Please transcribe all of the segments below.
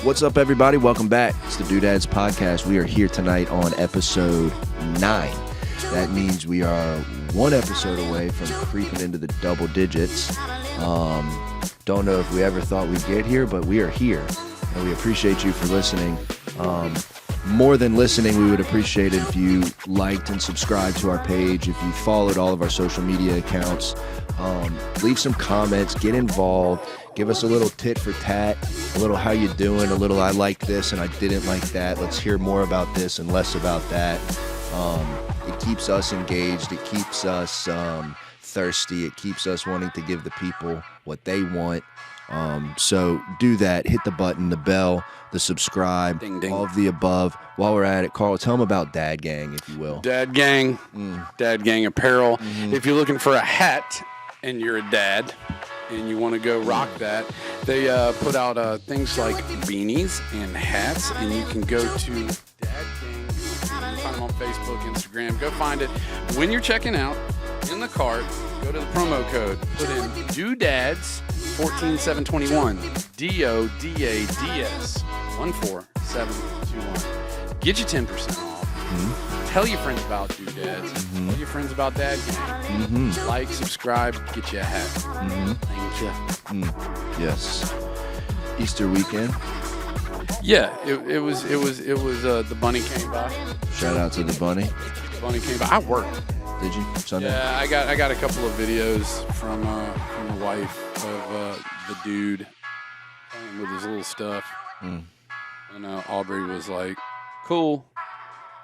What's up, everybody? Welcome back. It's the Doodads Podcast. We are here tonight on episode 9. That means we are one episode away from creeping into the double digits. Don't know if we ever thought we'd get here, but we are here, and we appreciate you for listening. More than listening, we would appreciate it if you liked and subscribed to our page, if you followed all of our social media accounts, leave some comments, get involved, give us a little tit for tat, a little how you doing, a little I like this and I didn't like that, let's hear more about this and less about that. It keeps us engaged, it keeps us thirsty, it keeps us wanting to give the people what they want. So do that, hit the button, the bell, the subscribe, ding, ding. All of the above. While we're at it, Carl, tell them about Dad Gang, if you will. Dad Gang, Dad Gang apparel. If you're looking for a hat and you're a dad and you want to go rock that, they put out things like beanies and hats, and you can go to Dad Gang. You can find them on Facebook, Instagram. Go find it. When you're checking out, in the cart, go to the promo code. Put in Doodads 14721. DODADS 14721. Get you 10% off. Tell your friends about Doodads. Tell your friends about Dad Gang. Like, subscribe, get you a hat. Thank you. Yes. Easter weekend. Yeah, it was the bunny came by. Shout out to the bunny. The bunny came by. I worked. Did you? Sunday? Yeah, I got a couple of videos from the wife of the dude playing with his little stuff. And Aubrey was like, "Cool,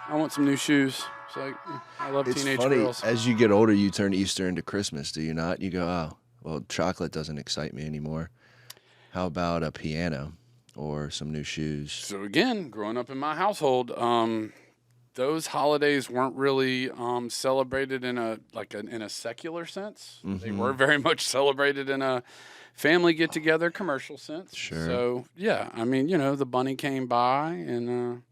I want some new shoes." It's like, I love teenage girls. As you get older, you turn Easter into Christmas, do you not? You go, oh, well, chocolate doesn't excite me anymore. How about a piano or some new shoes? So again, growing up in my household, those holidays weren't really celebrated in a secular sense. They were very much celebrated in a family get-together commercial sense. Sure. So, yeah, I mean, the bunny came by and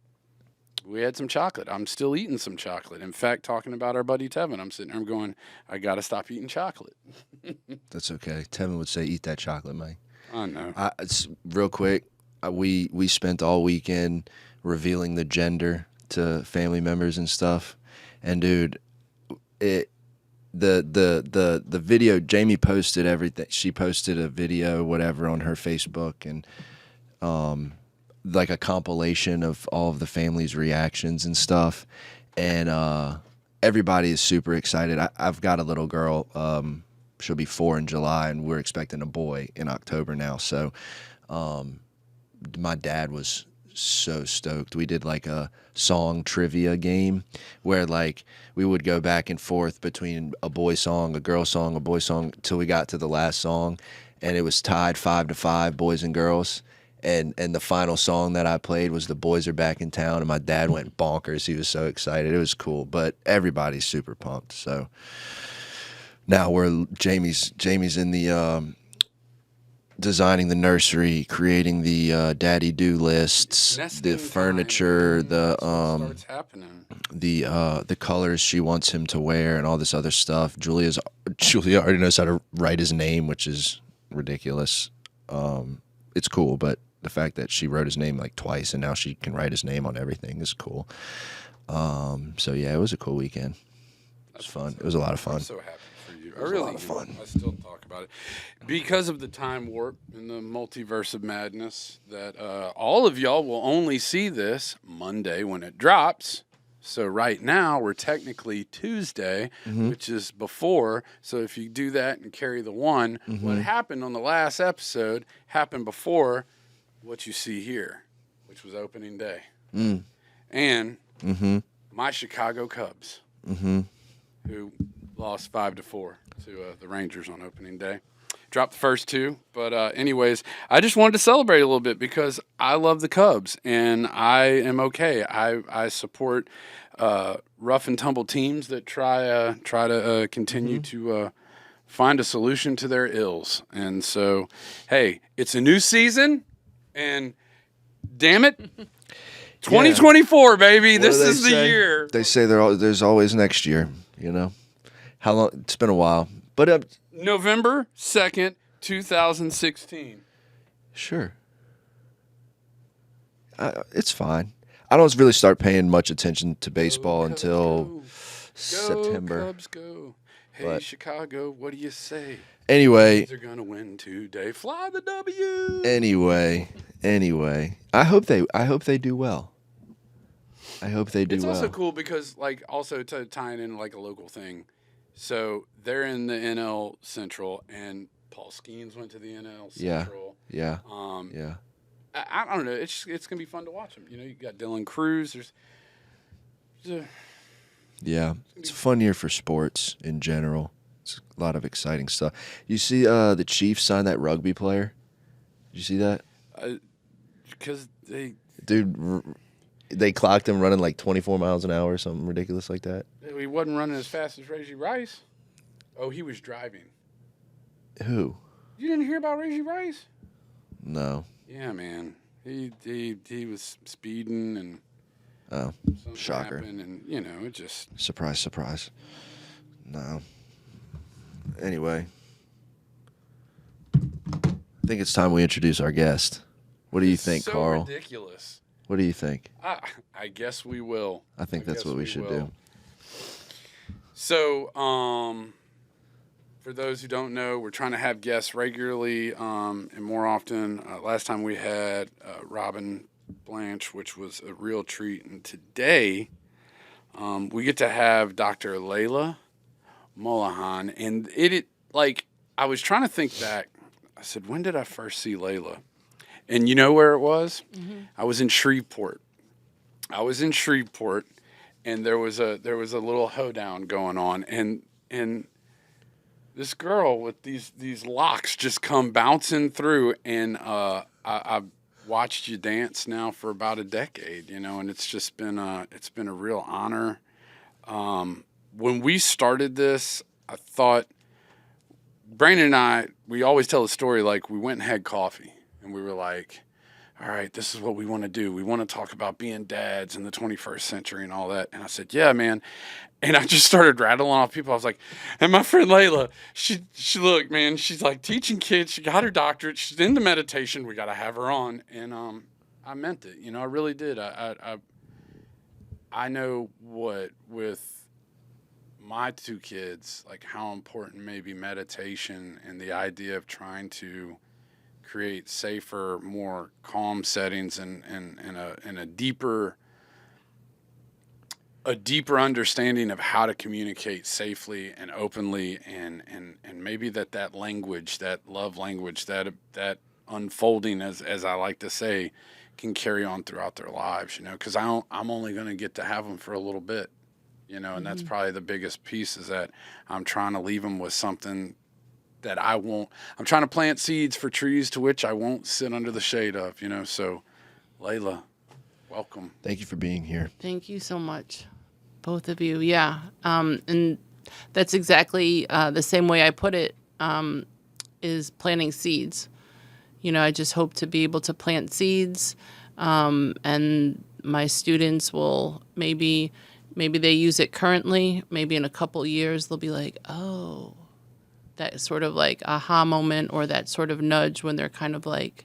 we had some chocolate. I'm still eating some chocolate. In fact, talking about our buddy Tevin, I'm sitting there going, I got to stop eating chocolate. That's okay. Tevin would say, eat that chocolate, Mike. I know. Real quick, we spent all weekend revealing the gender to family members and stuff, and dude, the video, Jamie posted everything. She posted a video, whatever, on her Facebook, and like a compilation of all of the family's reactions and stuff, and everybody is super excited. I've got a little girl, she'll be 4 in July, and we're expecting a boy in October now, so my dad was so stoked. We did like a song trivia game where like we would go back and forth between a boy song, a girl song, a boy song, till we got to the last song, and it was tied 5-5, boys and girls. And the final song that I played was "The Boys Are Back in Town," and my dad went bonkers. He was so excited. It was cool, but everybody's super pumped. So now Jamie's in the designing the nursery, creating the daddy do lists, Nesting the furniture, starts happening. the colors she wants him to wear, and all this other stuff. Julia already knows how to write his name, which is ridiculous. It's cool, but the fact that she wrote his name like twice and now she can write his name on everything is cool. So yeah, it was a cool weekend. It was fun. It was a lot of fun. I'm so happy for you. It was a lot of fun. I still talk about it because of the time warp and the multiverse of madness that all of y'all will only see this Monday when it drops. So right now we're technically Tuesday, which is before. So if you do that and carry the one, what happened on the last episode happened before what you see here, which was opening day. And my Chicago Cubs, who lost 5-4 to the Rangers on opening day. Dropped the first two, but anyways, I just wanted to celebrate a little bit because I love the Cubs and I am okay. I support rough and tumble teams that try to continue to find a solution to their ills. And so, hey, it's a new season, and damn it, 2024, baby. What do This they is the say? year. They say there's always next year. You know, how long? It's been a while, but November 2nd, 2016. sure, it's fine. I don't really start paying much attention to baseball Go Cubs, until go. September. Go Cubs, go. Hey, But- Chicago, what do you say? Anyway, They're gonna win today. Fly the W. anyway, I hope they do well. I hope they do It's well. also cool because, like, also to tie it in like a local thing. So they're in the NL Central, and Paul Skeens went to the NL Yeah. Central. Yeah, Um, yeah. I don't know. It's gonna be fun to watch them. You know, you got Dylan Cruz. There's Yeah, it's a fun year for sports in general. It's a lot of exciting stuff. You see, the Chiefs signed that rugby player. Did you see that? because they Dude, they clocked him running like 24 miles an hour or something ridiculous like that. he wasn't running as fast as Reggie Rice. Oh, he was driving. Who? You didn't hear about Reggie Rice? No. Yeah, man. He was speeding and Oh, something shocker. happened, and you know it just. Surprise, surprise. No. Anyway, I think it's time we introduce our guest. What do you think, so Carl? Ridiculous. What do you think? I guess we will. I think that's guess what we should will. do. So, for those who don't know, we're trying to have guests regularly and more often. Last time we had Robin Blanche, which was a real treat. And today we get to have Dr. Leila Molahan. And like, I was trying to think back. I said, when did I first see Leila? And you know where it was? Mm-hmm. I was in Shreveport. And there was a little hoedown going on, and this girl with these locks just come bouncing through, and I've watched you dance now for about a decade, you know, and it's just been a real honor. When we started this, I thought Brandon and I, we always tell the story like we went and had coffee, and we were like, all right, this is what we want to do. We want to talk about being dads in the 21st century and all that. And I said, yeah, man. And I just started rattling off people. I was like, and my friend Leila, she look, man, she's like teaching kids. She got her doctorate. She's into meditation. We got to have her on. And I meant it. You know, I really did. I know what with my two kids, like how important maybe meditation and the idea of trying to create safer, more calm settings and a deeper understanding of how to communicate safely and openly and maybe that language, that love language, that unfolding as I like to say, can carry on throughout their lives, you know, because I'm only going to get to have them for a little bit, you know, and that's probably the biggest piece is that I'm trying to leave them with something that I'm trying to plant seeds for trees to which I won't sit under the shade of, you know. So, Leila, welcome. Thank you for being here. Thank you so much, both of you. Yeah, and that's exactly the same way I put it, is planting seeds. You know, I just hope to be able to plant seeds, and my students will maybe they use it currently, maybe in a couple years they'll be like, oh, that sort of like aha moment or that sort of nudge when they're kind of like,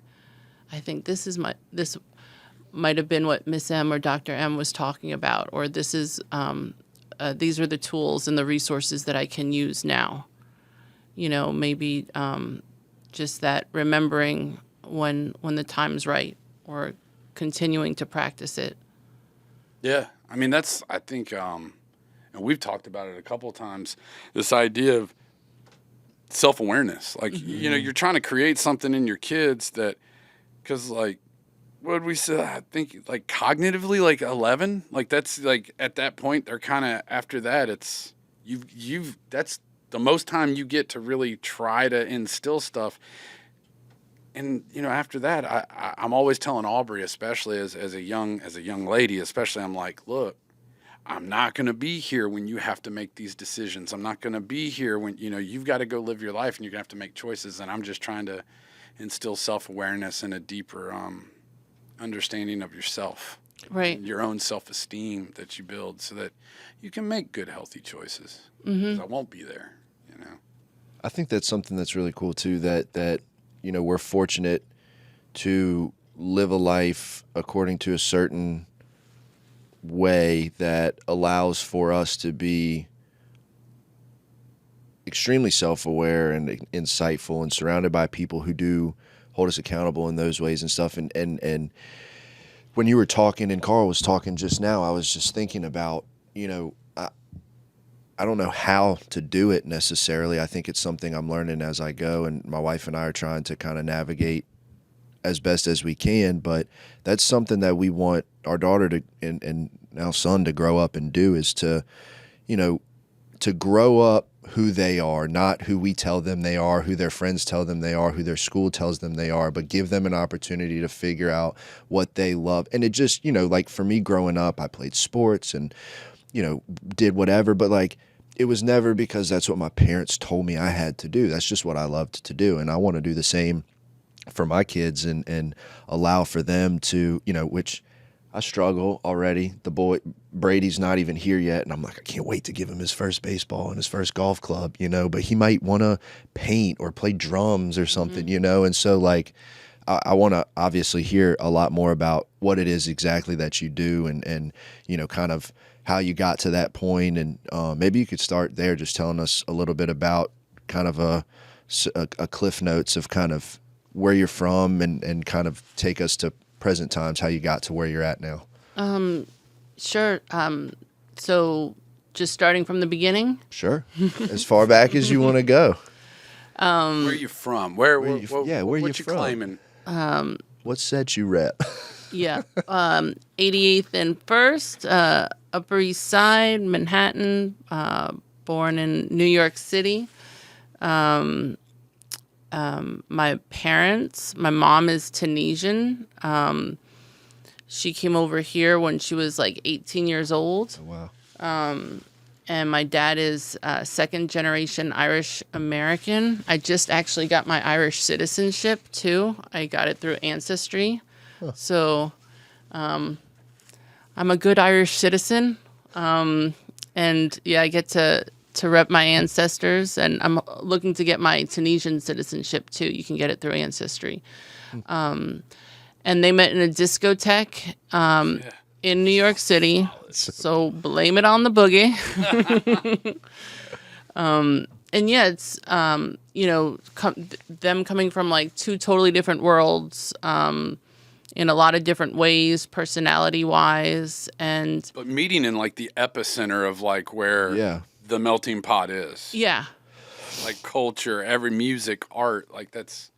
I think this might have been what Miss M or Dr. M was talking about, or this is these are the tools and the resources that I can use now. You know, maybe just that remembering when the time's right, or continuing to practice it. Yeah, I mean I think, and we've talked about it a couple of times. This idea of self-awareness, like you know, you're trying to create something in your kids that, because like, what did we say? I think like cognitively, like 11, like that's like at that point they're kind of after that. It's you've that's the most time you get to really try to instill stuff. And you know, after that, I'm always telling Aubrey, especially as a young lady, especially, I'm like, look, I'm not going to be here when you have to make these decisions. I'm not going to be here when, you know, you've got to go live your life and you're going to have to make choices. And I'm just trying to instill self-awareness and a deeper understanding of yourself. Right. your own self-esteem that you build so that you can make good, healthy choices. 'Cause I won't be there, you know. I think that's something that's really cool too. That we're fortunate to live a life according to a certain way that allows for us to be extremely self-aware and insightful and surrounded by people who do hold us accountable in those ways and stuff. And when you were talking and Carl was talking just now, I was just thinking about, I don't know how to do it necessarily. I think it's something I'm learning as I go, and my wife and I are trying to kind of navigate as best as we can. But that's something that we want our daughter to and now son to grow up and do, is to, to grow up who they are, not who we tell them they are, who their friends tell them they are, who their school tells them they are, but give them an opportunity to figure out what they love. And it just, like for me growing up, I played sports and, did whatever, but like it was never because that's what my parents told me I had to do. That's just what I loved to do. And I want to do the same for my kids and allow for them to, which I struggle already. The boy Brady's not even here yet, and I'm like, I can't wait to give him his first baseball and his first golf club, but he might want to paint or play drums or something, and so like I want to obviously hear a lot more about what it is exactly that you do and kind of how you got to that point, and maybe you could start there, just telling us a little bit about kind of a cliff notes of kind of where you're from and kind of take us to present times, how you got to where you're at now. Sure. So just starting from the beginning. Sure. As far back as you want to go. Where are you from? Where you what you from? claiming? What set you rep? Yeah. 88th and First, Upper East Side, Manhattan, born in New York City. My parents, my mom is Tunisian. She came over here when she was like 18 years old. Oh, wow. And my dad is second generation Irish American. I just actually got my Irish citizenship too. I got it through Ancestry. Huh. So I'm a good Irish citizen. And yeah, I get to rep my ancestors, and I'm looking to get my Tunisian citizenship too. You can get it through Ancestry. And they met in a discotheque in New York City. So blame it on the boogie. And yeah, it's, them coming from like two totally different worlds in a lot of different ways, personality-wise. But meeting in like the epicenter of like where the melting pot is. Yeah. Like culture, every music, art, like that's...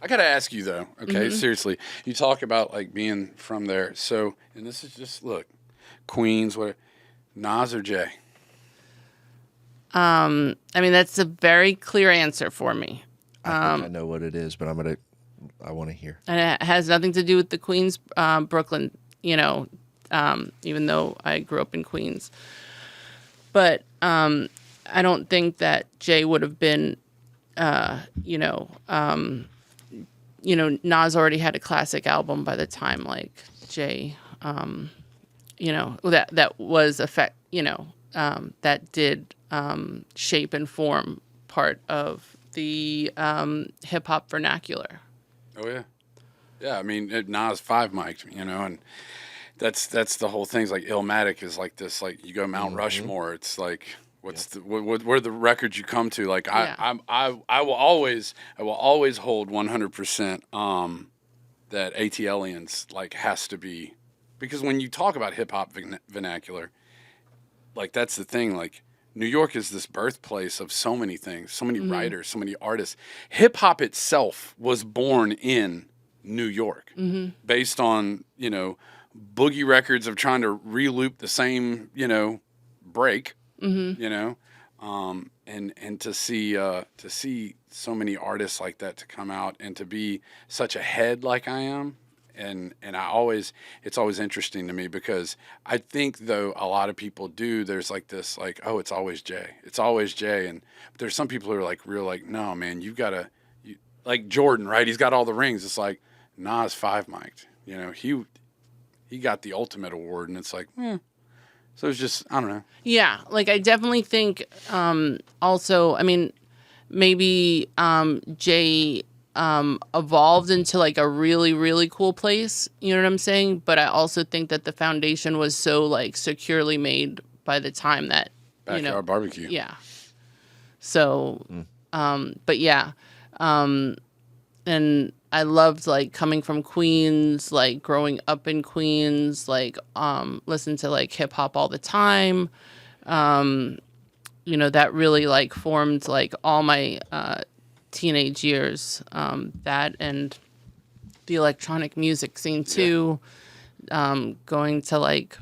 I got to ask you though, okay, seriously. You talk about like being from there. So, and this is just, look, Queens, what, Nas or Jay? I mean, that's a very clear answer for me. I think I know what it is, but I want to hear. And it has nothing to do with the Queens, Brooklyn, even though I grew up in Queens. But I don't think that Jay would have been, Nas already had a classic album by the time like Jay, that was that did shape and form part of the hip hop vernacular. Oh yeah, yeah. I mean, Nas 5 mic'd, and that's the whole thing. It's like Illmatic is like this. Like you go Mount Rushmore, it's like. What are the records you come to? Like I will always hold 100% that ATLians like has to be, because when you talk about hip hop vernacular, like that's the thing. Like New York is this birthplace of so many things, so many writers, so many artists. Hip hop itself was born in New York, based on boogie records of trying to re-loop the same break. And to see so many artists like that to come out and to be such a head like I am, and it's always interesting to me, because I think though a lot of people do, there's like this like, oh, it's always Jay, and but there's some people who are like real like, no man, you've got to like Jordan, right? He's got all the rings. It's like Nas 5 mic'd, he he got the ultimate award, and it's like, So it's just, I don't know. Yeah, like I definitely think also, I mean, maybe Jay evolved into like a really, really cool place, you know what I'm saying? But I also think that the foundation was so like securely made by the time that, Backyard barbecue. Yeah. So, but yeah. And I loved like coming from Queens, like growing up in Queens, like listen to like hip hop all the time. That really like formed like all my teenage years. That and the electronic music scene too. Going to like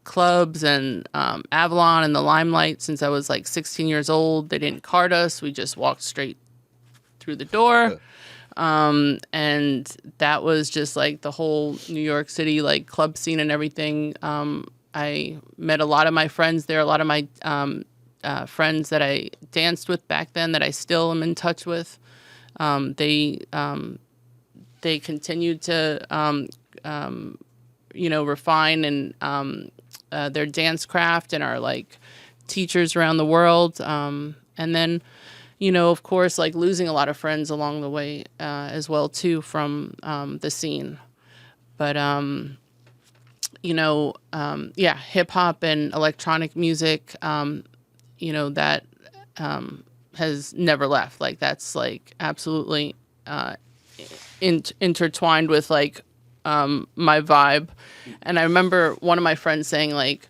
clubs and Avalon and the Limelight since I was like 16 years old. They didn't card us. We just walked straight through the door. And that was just like the whole New York City like club scene and everything. I met a lot of my friends there, a lot of my friends that I danced with back then that I still am in touch with. They continued to refine and their dance craft and are like teachers around the world. And then of course, like losing a lot of friends along the way as well, too, from the scene. But, hip hop and electronic music, that has never left. Like, that's like absolutely intertwined with like my vibe. And I remember one of my friends saying like,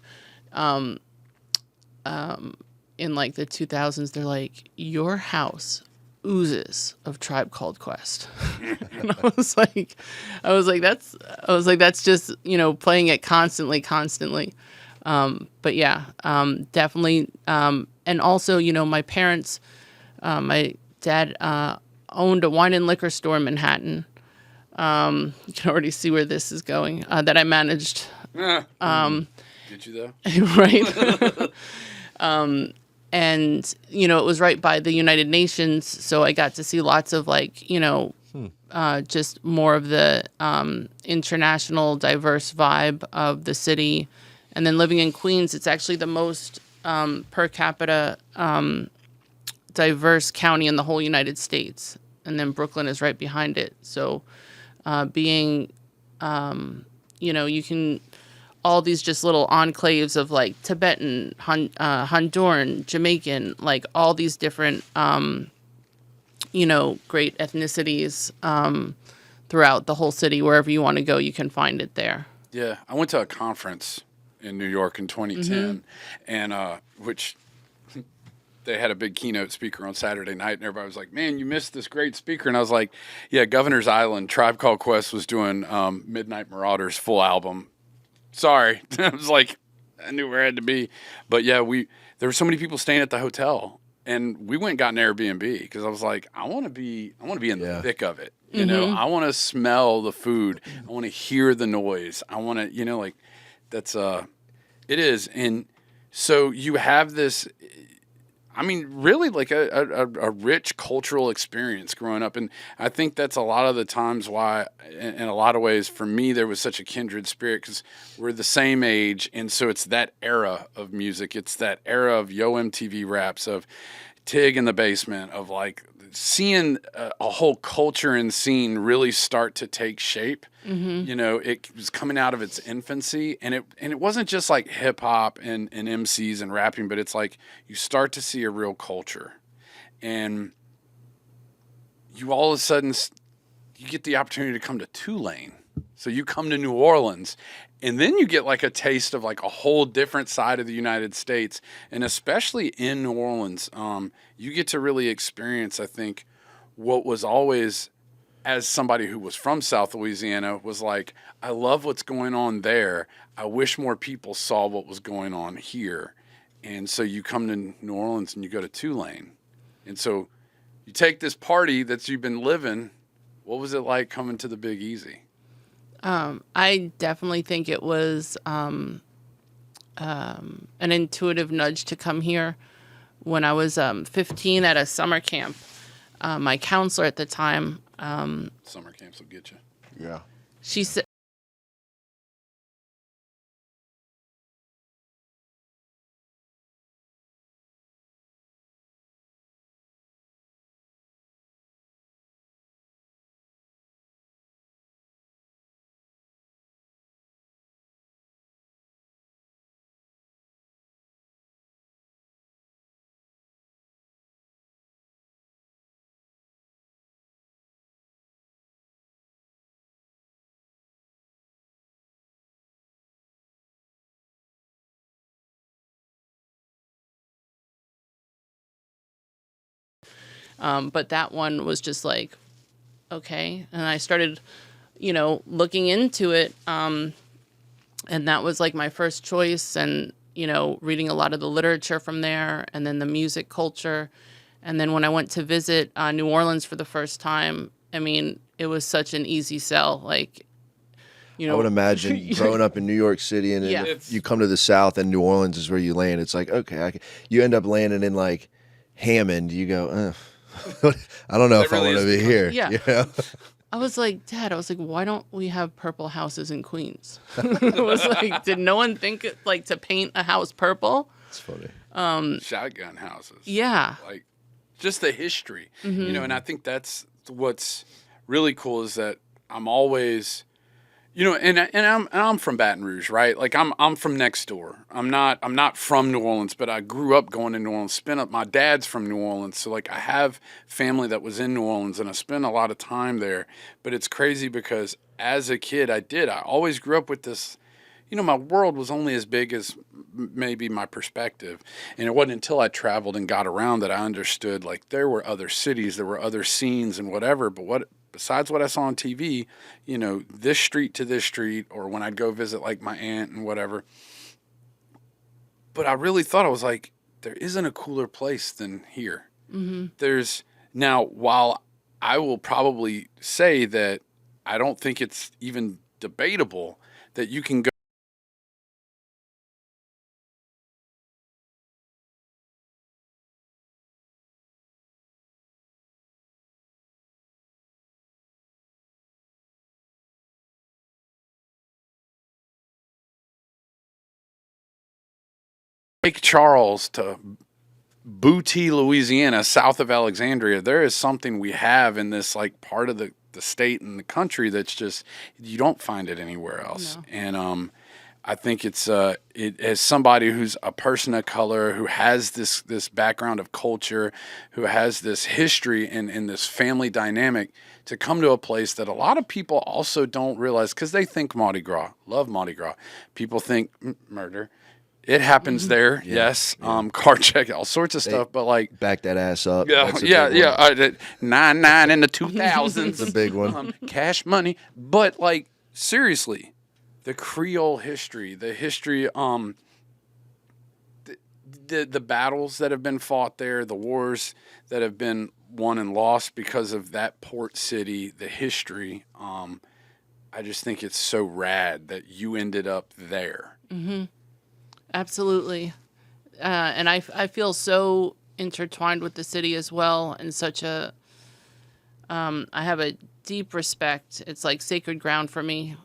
in like the 2000s, they're like, your house oozes of Tribe Called Quest. And I was like, that's just, playing it constantly. But yeah, definitely. And also, my parents, my dad owned a wine and liquor store in Manhattan. You can already see where this is going, that I managed. Did you though? Right. And, it was right by the United Nations. So I got to see lots of like, just more of the international diverse vibe of the city. And then living in Queens, it's actually the most per capita diverse county in the whole United States. And then Brooklyn is right behind it. So being, you can... all these just little enclaves of like Tibetan, Honduran, Jamaican, like all these different, great ethnicities throughout the whole city. Wherever you want to go, you can find it there. Yeah, I went to a conference in New York in 2010, and which they had a big keynote speaker on Saturday night, and everybody was like, "Man, you missed this great speaker." And I was like, "Yeah, Governor's Island, Tribe Called Quest was doing Midnight Marauders full album." Sorry. I was like, I knew where I had to be. But yeah, there were so many people staying at the hotel, and we went and got an Airbnb because I was like, I want to be in the thick of it. You know, I want to smell the food. I want to hear the noise. I want to, like that's it is. And so you have this, I mean, really like a rich cultural experience growing up. And I think that's a lot of the times why, in a lot of ways, for me, there was such a kindred spirit because we're the same age. And so it's that era of music. It's that era of Yo MTV raps, of Tig in the Basement, of like seeing a whole culture and scene really start to take shape. It was coming out of its infancy, and it wasn't just like hip hop and MCs and rapping, but it's like you start to see a real culture, and you all of a sudden you get the opportunity to come to Tulane. So you come to New Orleans, and then you get like a taste of like a whole different side of the United States. And especially in New Orleans, you get to really experience, I think, what was always, as somebody who was from South Louisiana, was like, I love what's going on there. I wish more people saw what was going on here. And so you come to New Orleans and you go to Tulane. And so you take this party that you've been living. What was it like coming to the Big Easy? I definitely think it was an intuitive nudge to come here. When I was 15 at a summer camp, my counselor at the time, Summer camps will get you. Yeah. she said, But that one was just like, okay. And I started, looking into it. And that was like my first choice, and, reading a lot of the literature from there, and then the music culture. And then when I went to visit New Orleans for the first time, I mean, it was such an easy sell. Like, I would imagine growing up in New York City, and then Yeah. if you come to the South and New Orleans is where you land. It's like, okay, you end up landing in like Hammond. You go, I don't know if really I want to is be here. Yeah. You know? I was like, Dad, why don't we have purple houses in Queens? It was like, did no one think like to paint a house purple? It's funny. Shotgun houses. Yeah. Like just the history, and I think that's what's really cool is that I'm always, and I'm from Baton Rouge, right? Like I'm from next door. I'm not from New Orleans, but I grew up going to New Orleans. My dad's from New Orleans, so like I have family that was in New Orleans, and I spent a lot of time there. But it's crazy because as a kid, I always grew up with this. My world was only as big as maybe my perspective. And it wasn't until I traveled and got around that I understood, like, there were other cities, there were other scenes and whatever. But besides what I saw on TV, this street to this street, or when I'd go visit, like, my aunt and whatever. But I really thought, I was like, there isn't a cooler place than here. Now, while I will probably say that I don't think it's even debatable that you can go Lake Charles to Booty, Louisiana, south of Alexandria. There is something we have in this like part of the state and the country that's just, you don't find it anywhere else. No. And I think it's as somebody who's a person of color, who has this background of culture, who has this history and this family dynamic, to come to a place that a lot of people also don't realize, because they think Mardi Gras, love Mardi Gras. People think murder. It happens there, yes. Car check, all sorts of stuff, but like Back that ass up. yeah, That's a yeah, big yeah. one. 9/9 in the 2000s, That's a big one. Cash money, but like seriously, the Creole history, the history, the battles that have been fought there, the wars that have been won and lost because of that port city, the history. I just think it's so rad that you ended up there. Absolutely. And I feel so intertwined with the city as well, and such a, I have a deep respect. It's like sacred ground for me.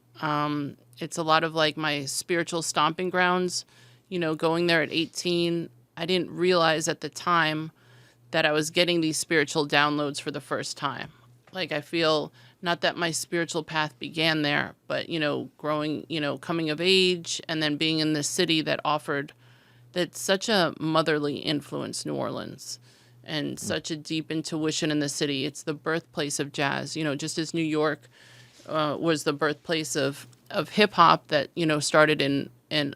It's a lot of like my spiritual stomping grounds. Going there at 18, I didn't realize at the time that I was getting these spiritual downloads for the first time. Like, I feel not that my spiritual path began there, but, growing, coming of age, and then being in this city that's such a motherly influence, New Orleans, and such a deep intuition in the city. It's the birthplace of jazz, just as New York was the birthplace of hip hop that, started in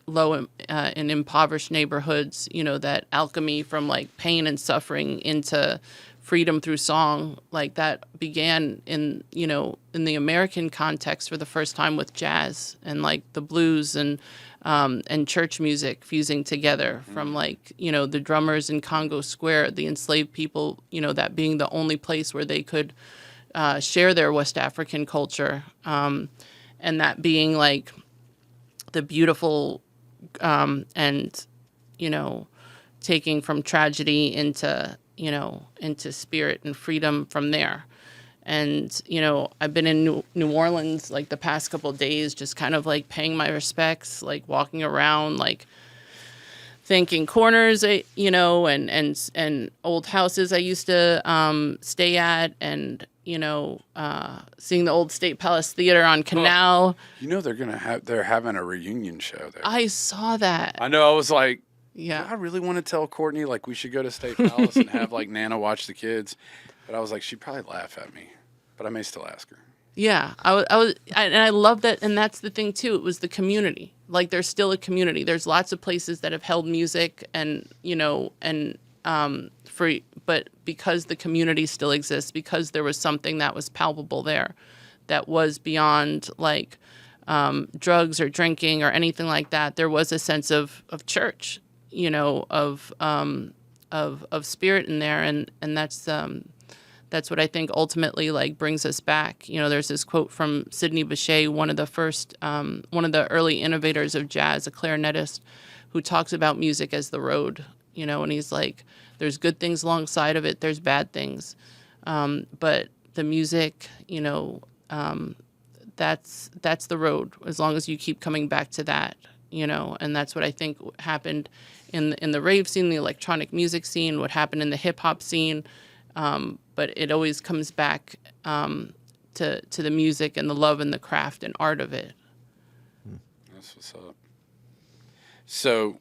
low in impoverished neighborhoods, that alchemy from like pain and suffering into freedom through song, like that began in the American context for the first time with jazz and like the blues and church music fusing together from like, the drummers in Congo Square, the enslaved people, that being the only place where they could share their West African culture, and that being like the beautiful and taking from tragedy into spirit and freedom from there. And I've been in New Orleans like the past couple of days, just kind of like paying my respects, like walking around, like thanking corners, and old houses I used to stay at, and seeing the old State Palace Theater on Canal. They're having a reunion show there. I saw that. I know. I was like, Yeah. do I really want to tell Courtney like we should go to State Palace and have like Nana watch the kids? But I was like, she'd probably laugh at me. But I may still ask her. Yeah, and I love that, and that's the thing too. It was the community. Like, there's still a community. There's lots of places that have held music, and free, but because the community still exists, because there was something that was palpable there, that was beyond like drugs or drinking or anything like that. There was a sense of church, you know, of spirit in there, and that's what I think ultimately like brings us back. You know, there's this quote from Sidney Bechet, one of the early innovators of jazz, a clarinetist, who talks about music as the road. You know, and he's like, there's good things alongside of it, there's bad things, but the music, you know, that's the road. As long as you keep coming back to that, you know, and that's what I think happened in the rave scene, the electronic music scene, what happened in the hip hop scene. But it always comes back to the music and the love and the craft and art of it. That's what's up. So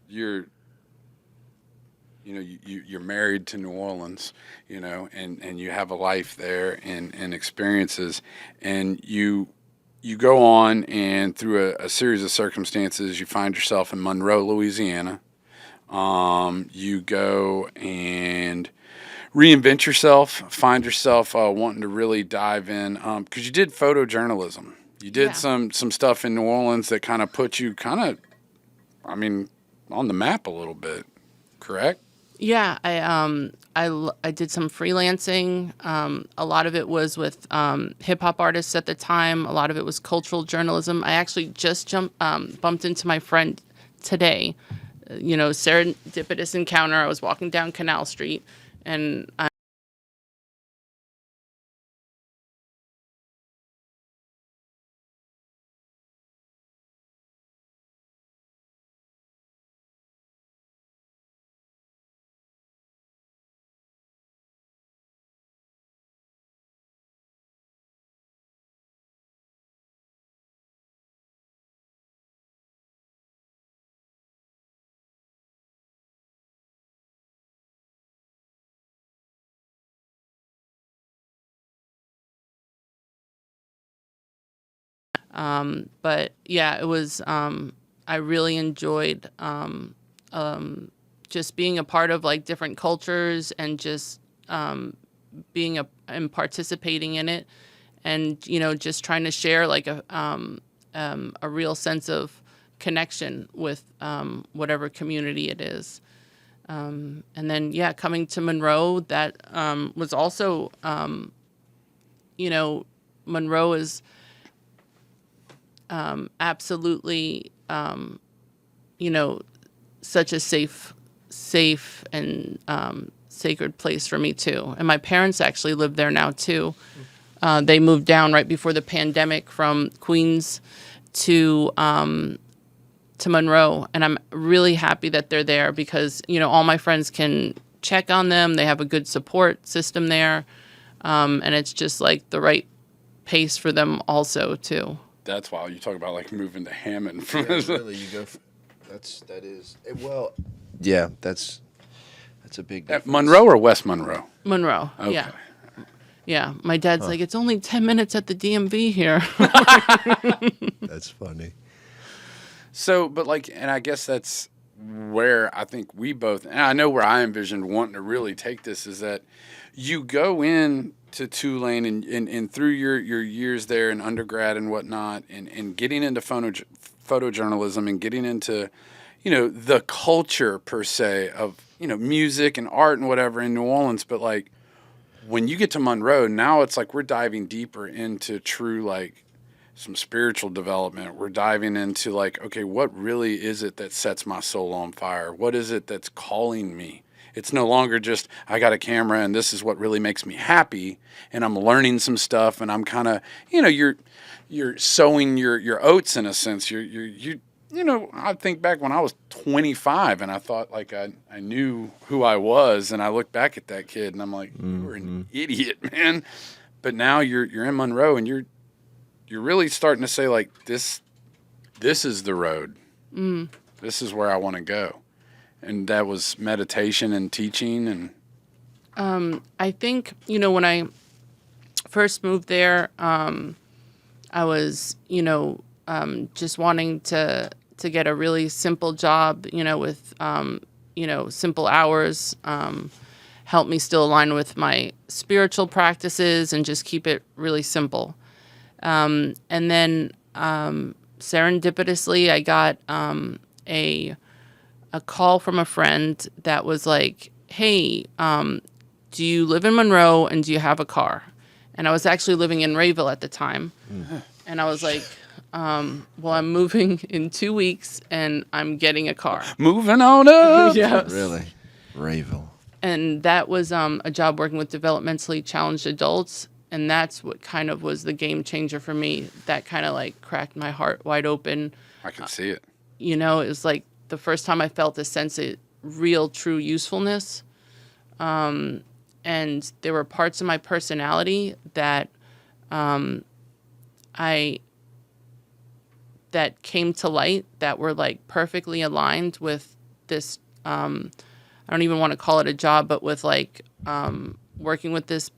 you're married to New Orleans, you know, and you have a life there and experiences, and you go on, and through a series of circumstances, you find yourself in Monroe, Louisiana. You go and reinvent yourself, find yourself wanting to really dive in, because you did photojournalism. You did some stuff in New Orleans that kind of put you on the map a little bit, correct? Yeah, I did some freelancing. A lot of it was with hip hop artists at the time. A lot of it was cultural journalism. I actually just bumped into my friend today. You know, serendipitous encounter. I was walking down Canal Street, and but yeah, it was. I really enjoyed just being a part of like different cultures and just being and participating in it, and you know, just trying to share like a real sense of connection with whatever community it is. And then coming to Monroe, that was also you know, Monroe is absolutely, you know, such a safe and sacred place for me too. And my parents actually live there now too. They moved down right before the pandemic from Queens to Monroe, and I'm really happy that they're there because, you know, all my friends can check on them. They have a good support system there, and it's just like the right pace for them also too. That's why you talk about like moving to Hammond. Yeah, really, you go. That's a big difference. Monroe or West Monroe? Monroe. Okay. Yeah. Yeah. My dad's like, it's only 10 minutes at the DMV here. That's funny. So, but like, and I guess that's where I think we both, and I know where I envisioned wanting to really take this is that you go in to Tulane and through your years there in undergrad and whatnot, and getting into photojournalism and getting into, you know, the culture per se of, you know, music and art and whatever in New Orleans. But like when you get to Monroe, now it's like we're diving deeper into true like some spiritual development. We're diving into like, okay, what really is it that sets my soul on fire? What is it that's calling me? It's no longer just, I got a camera and this is what really makes me happy, and I'm learning some stuff, and I'm kind of, you know, you're sowing your oats in a sense. You know, I think back when I was 25 and I thought like I knew who I was, and I look back at that kid and I'm like, you were an idiot, man. But now you're in Monroe and you're really starting to say like this is the road. This is where I want to go. And that was meditation and teaching. And I think, you know, when I first moved there, I was, you know, just wanting to get a really simple job, you know, with simple hours, help me still align with my spiritual practices and just keep it really simple. And then serendipitously, I got a call from a friend that was like, hey, do you live in Monroe and do you have a car? And I was actually living in Rayville at the time. And I was like, well, I'm moving in 2 weeks and I'm getting a car. Moving on up. Yes. Really? Rayville. And that was a job working with developmentally challenged adults. And that's what kind of was the game changer for me. That kind of like cracked my heart wide open. I can see it. It was like the first time I felt a sense of real, true usefulness. And there were parts of my personality that that came to light that were like perfectly aligned with this. I don't even want to call it a job, but with like working with this,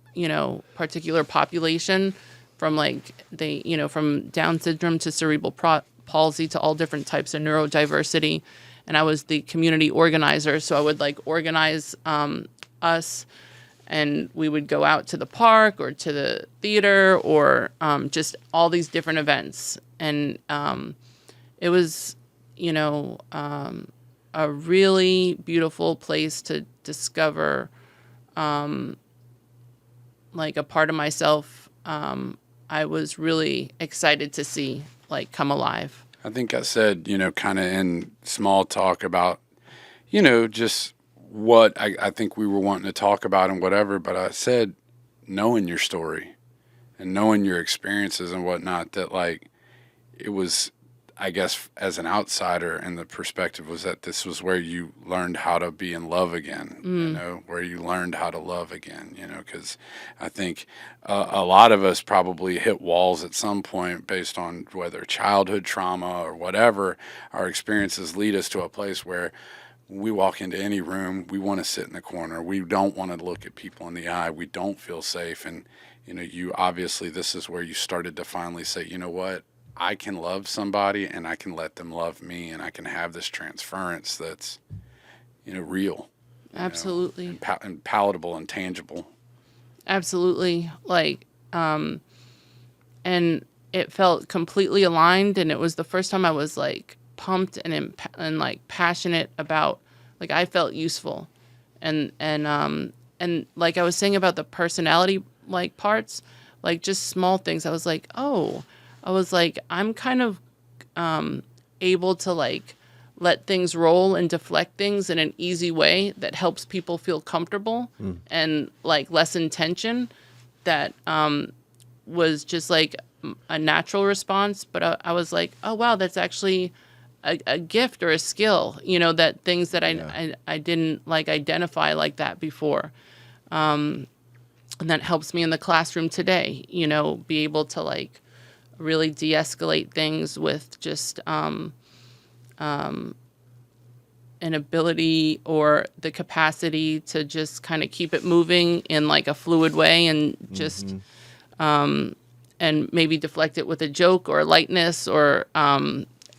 particular population from like from Down syndrome to cerebral palsy to all different types of neurodiversity. And I was the community organizer. So I would like organize us, and we would go out to the park or to the theater or just all these different events. And it was, a really beautiful place to discover like a part of myself I was really excited to see like come alive. I think I said, kind of in small talk about, just what I think we were wanting to talk about and whatever, but I said knowing your story and knowing your experiences and whatnot, that like it was, I guess, as an outsider, and the perspective was that this was where you learned how to be in love again, where you learned how to love again, because I think a lot of us probably hit walls at some point based on whether childhood trauma or whatever. Our experiences lead us to a place where we walk into any room, we want to sit in the corner. We don't want to look at people in the eye. We don't feel safe. And, you obviously, this is where you started to finally say, you know what? I can love somebody and I can let them love me, and I can have this transference that's, real. Absolutely. And palatable and tangible. Absolutely. Like, and it felt completely aligned. And it was the first time I was like pumped and like passionate about, like, I felt useful. And like I was saying about the personality, like parts, like just small things. I was like, I'm kind of able to like let things roll and deflect things in an easy way that helps people feel comfortable and like lessen tension. That was just like a natural response. But I was like, oh, wow, that's actually a gift or a skill, that things that I didn't like identify like that before. And that helps me in the classroom today, be able to like really de-escalate things with just an ability or the capacity to just kind of keep it moving in like a fluid way, and just and maybe deflect it with a joke or lightness, or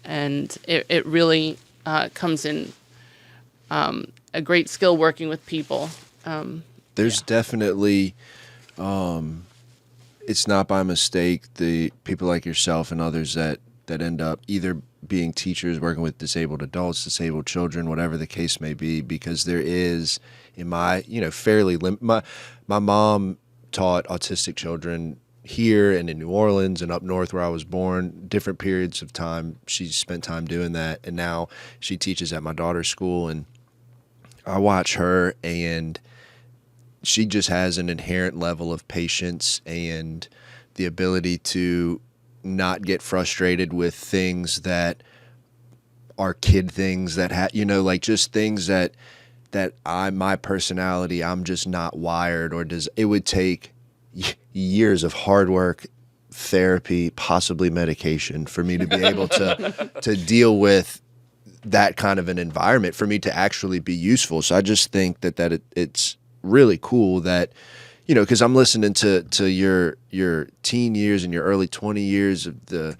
and it really comes in a great skill working with people. There's definitely it's not by mistake the people like yourself and others that end up either being teachers, working with disabled adults, disabled children, whatever the case may be, because there is, in my, my mom taught autistic children here and in New Orleans and up north where I was born, different periods of time. She spent time doing that, and now she teaches at my daughter's school, and I watch her, and she just has an inherent level of patience and the ability to not get frustrated with things that are kid things that like just things that my personality, I'm just not wired, or it would take years of hard work, therapy, possibly medication for me to be able to deal with that kind of an environment, for me to actually be useful. So I just think that it's really cool that, because I'm listening to your teen years and your early 20 years of the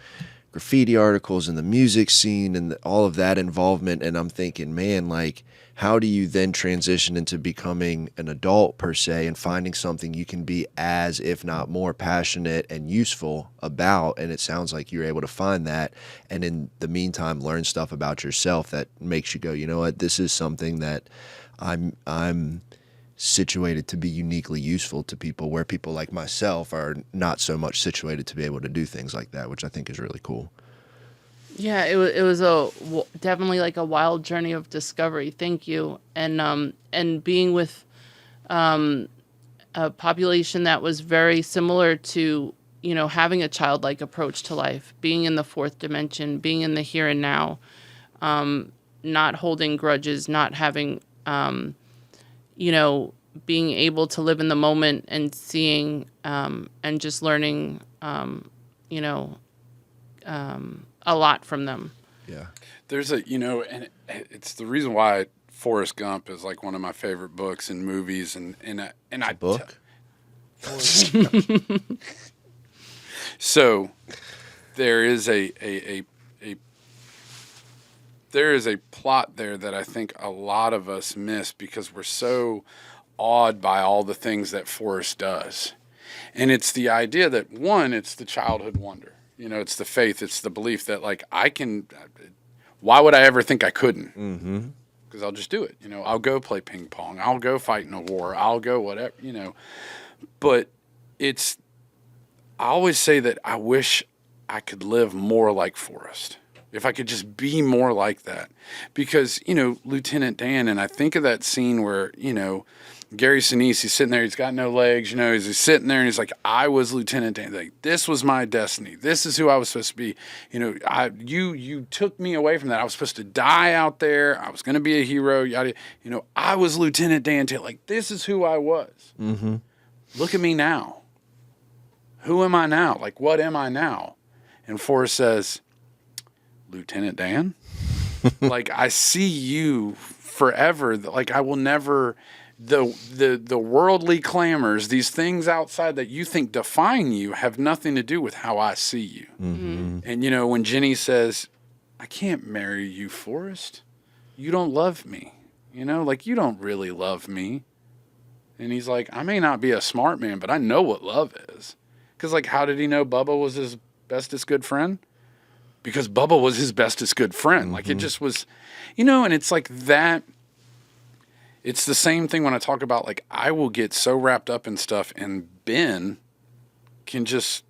graffiti articles and the music scene and all of that involvement. And I'm thinking, man, like, how do you then transition into becoming an adult per se and finding something you can be as, if not more, passionate and useful about? And it sounds like you're able to find that, and in the meantime learn stuff about yourself that makes you go, you know what, this is something that I'm situated to be uniquely useful to people, where people like myself are not so much situated to be able to do things like that, which I think is really cool. Yeah, it was definitely like a wild journey of discovery. Thank you. And being with a population that was very similar to, you know, having a childlike approach to life, being in the fourth dimension, being in the here and now, not holding grudges, not having, you know, being able to live in the moment and seeing and just learning, you know, a lot from them. Yeah. There's a, you know, and it's the reason why Forrest Gump is like one of my favorite books and movies, and I Book. So there is a there is a plot there that I think a lot of us miss because we're so awed by all the things that Forrest does. And it's the idea that, one, it's the childhood wonder. You know, it's the faith, it's the belief that, like, why would I ever think I couldn't? Mm-hmm. Because I'll just do it. You know, I'll go play ping pong. I'll go fight in a war. I'll go whatever, you know. But I always say that I wish I could live more like Forrest. If I could just be more like that. Because, you know, Lieutenant Dan, and I think of that scene where, you know, Gary Sinise, he's sitting there, he's got no legs, you know, he's sitting there and he's like, I was Lieutenant Dan. Like, this was my destiny. This is who I was supposed to be. You know, you took me away from that. I was supposed to die out there. I was going to be a hero. Yada. You know, I was Lieutenant Dan. Like, this is who I was. Mm-hmm. Look at me now. Who am I now? Like, what am I now? And Forrest says, Lieutenant Dan? Like, I see you forever. Like, I will never... The worldly clamors, these things outside that you think define you, have nothing to do with how I see you. Mm-hmm. And, you know, when Jenny says, I can't marry you, Forrest. You don't love me. You know, like, you don't really love me. And he's like, I may not be a smart man, but I know what love is. Because, like, how did he know Bubba was his bestest good friend? Because Bubba was his bestest good friend. Mm-hmm. Like, it just was, you know, and it's like that. It's the same thing when I talk about, like, I will get so wrapped up in stuff, and Ben can just,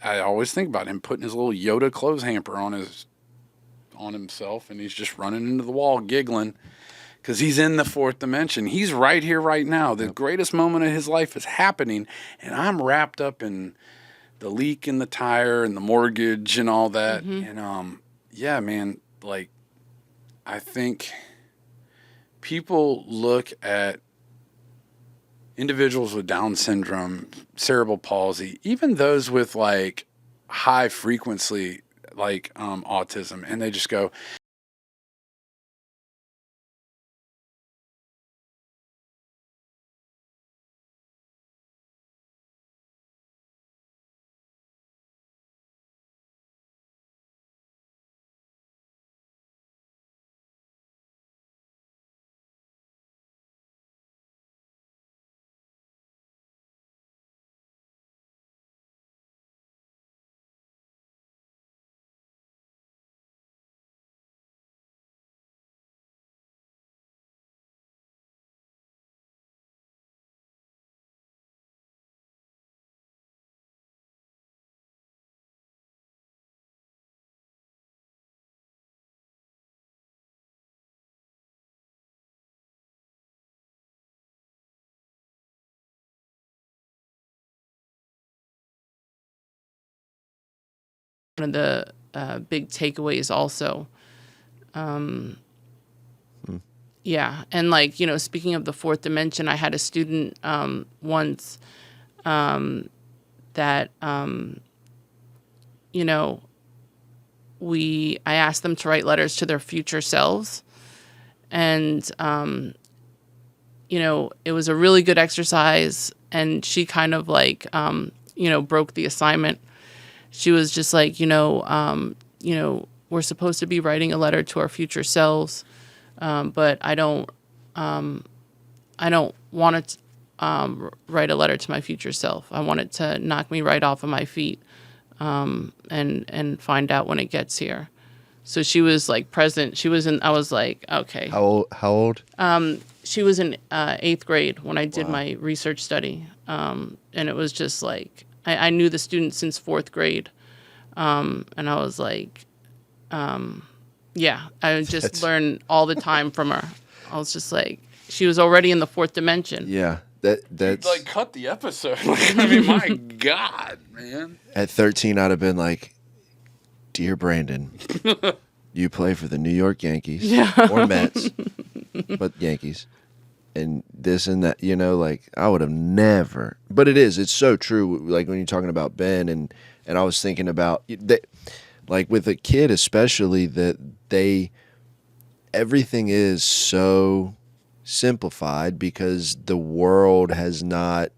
I always think about him putting his little Yoda clothes hamper on himself, and he's just running into the wall giggling because he's in the fourth dimension. He's right here, right now. The greatest moment of his life is happening, and I'm wrapped up in the leak in the tire and the mortgage and all that. Mm-hmm. And, yeah, man, like, I think people look at individuals with Down syndrome, cerebral palsy, even those with, like, high frequency, like, autism, and they just go, One of the big takeaways also. Yeah. And, like, you know, speaking of the fourth dimension, I had a student once that, you know, I asked them to write letters to their future selves. And, you know, it was a really good exercise. And she kind of, like, you know, broke the assignment. she was just like, we're supposed to be writing a letter to our future selves, but I don't want to write a letter to my future self. I want it to knock me right off of my feet, and find out when it gets here. So she was like present. She was in. I was like, okay. How old? She was in 8th grade when I did my research study, and it was just like I knew the student since 4th grade, and I was like, yeah, I just learned all the time from her. I was just like, she was already in the 4th dimension. Yeah, that's Like, cut the episode. Like, I mean, my God, man. At 13, I'd have been like, "Dear Brandon, you play for the New York Yankees or Mets, but Yankees, and this and that." Like I would have never. But it's so true. Like when you're talking about Ben, and I was thinking about that, like with a kid especially, that everything is so simplified because the world has not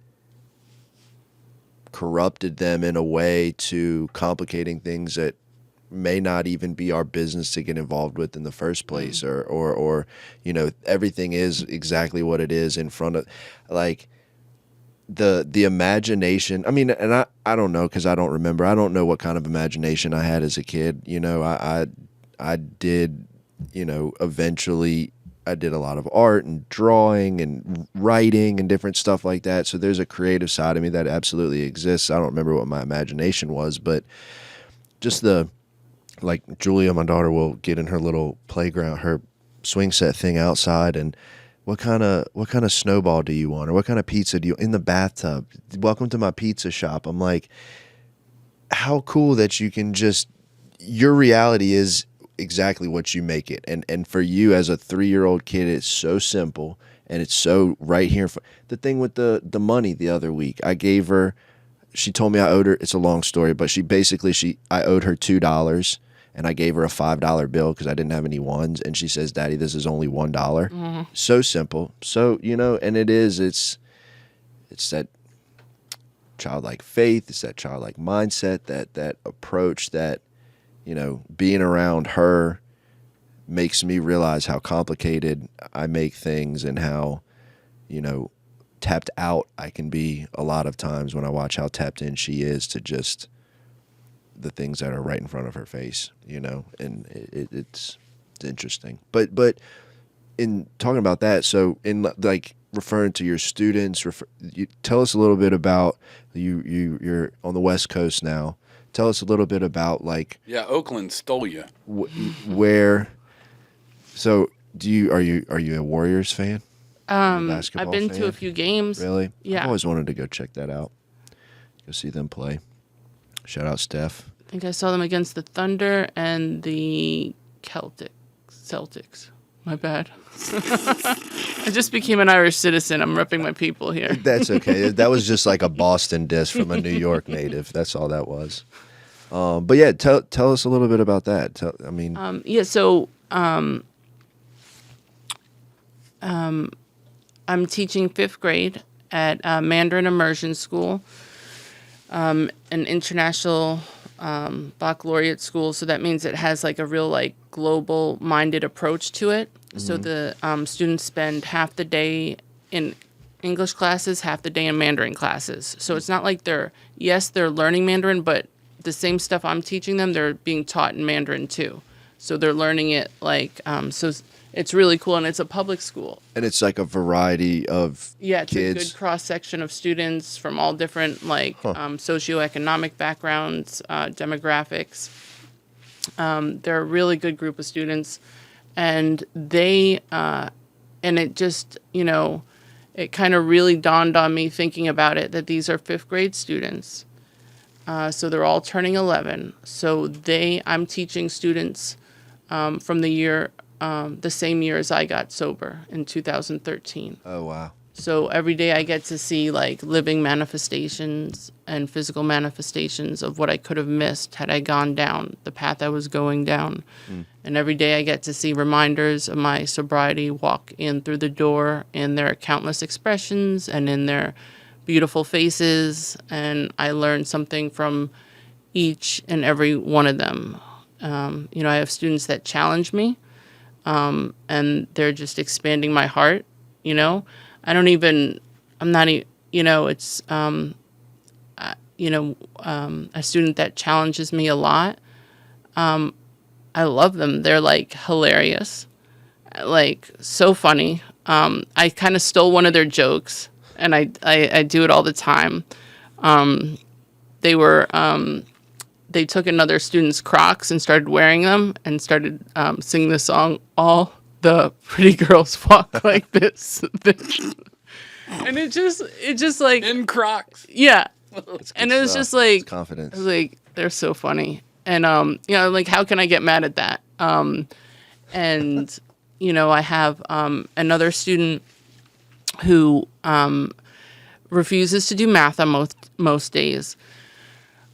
corrupted them in a way to complicating things that may not even be our business to get involved with in the first place, or everything is exactly what it is in front of, like the imagination. I mean, and I don't know, because I don't remember. I don't know what kind of imagination I had as a kid. I did, eventually I did a lot of art and drawing and writing and different stuff like that. So there's a creative side of me that absolutely exists. I don't remember what my imagination was, but just like Julia, my daughter, will get in her little playground, her swing set thing outside, and what kind of snowball do you want, or what kind of pizza do you in the bathtub? Welcome to my pizza shop. I'm like, how cool that you can just, your reality is exactly what you make it. And for you as a 3-year-old kid, it's so simple and it's so right here. The thing with the money the other week, I gave her, she told me I owed her, it's a long story, but I owed her $2, and I gave her a $5 bill because I didn't have any ones. And she says, "Daddy, this is only $1. Mm-hmm. So simple. So, and it's that childlike faith. It's that childlike mindset, that approach that, being around her makes me realize how complicated I make things, and how, tapped out I can be a lot of times when I watch how tapped in she is to just the things that are right in front of her face, and it's interesting. But in talking about that, so in like referring to your students, tell us a little bit about you're on the West Coast now. Tell us a little bit about like, yeah, Oakland stole you. Where? So are you a Warriors fan? I've been to a few games. Really? Yeah. I've always wanted to go check that out. Go see them play. Shout out Steph. I think I saw them against the Thunder and the Celtics. My bad. I just became an Irish citizen. I'm repping my people here. That's okay. That was just like a Boston diss from a New York native. That's all that was. But yeah, tell us a little bit about that. So I'm teaching 5th grade at Mandarin Immersion School, an international baccalaureate school. So that means it has like a real like global-minded approach to it. Mm-hmm. So the students spend half the day in English classes, half the day in Mandarin classes. So it's not like they're learning Mandarin, but the same stuff I'm teaching them, they're being taught in Mandarin too. So they're learning it like, so it's really cool, and it's a public school. And it's like a variety of it's kids. A good cross-section of students from all different socioeconomic backgrounds, demographics. They're a really good group of students, and they, and it just, it kind of really dawned on me thinking about it that these are 5th grade students. So they're all turning 11. So I'm teaching students from the same year as I got sober in 2013. Oh, wow. So every day I get to see like living manifestations and physical manifestations of what I could have missed had I gone down the path I was going down. Mm. And every day I get to see reminders of my sobriety walk in through the door in their countless expressions and in their beautiful faces. And I learned something from each and every one of them. You know, I have students that challenge me, and they're just expanding my heart. You know, I'm not even, you know, it's, a student that challenges me a lot. I love them. They're like hilarious, like so funny. I kind of stole one of their jokes, and I do it all the time. They were, they took another student's Crocs and started wearing them and started singing the song, "All the Pretty Girls Walk Like This." And it just like, In Crocs. yeah. That's good And it was stuff. just like, It's confidence. I was like, they're so funny. And, you know, like, how can I get mad at that? And, you know, I have another student who refuses to do math on most days.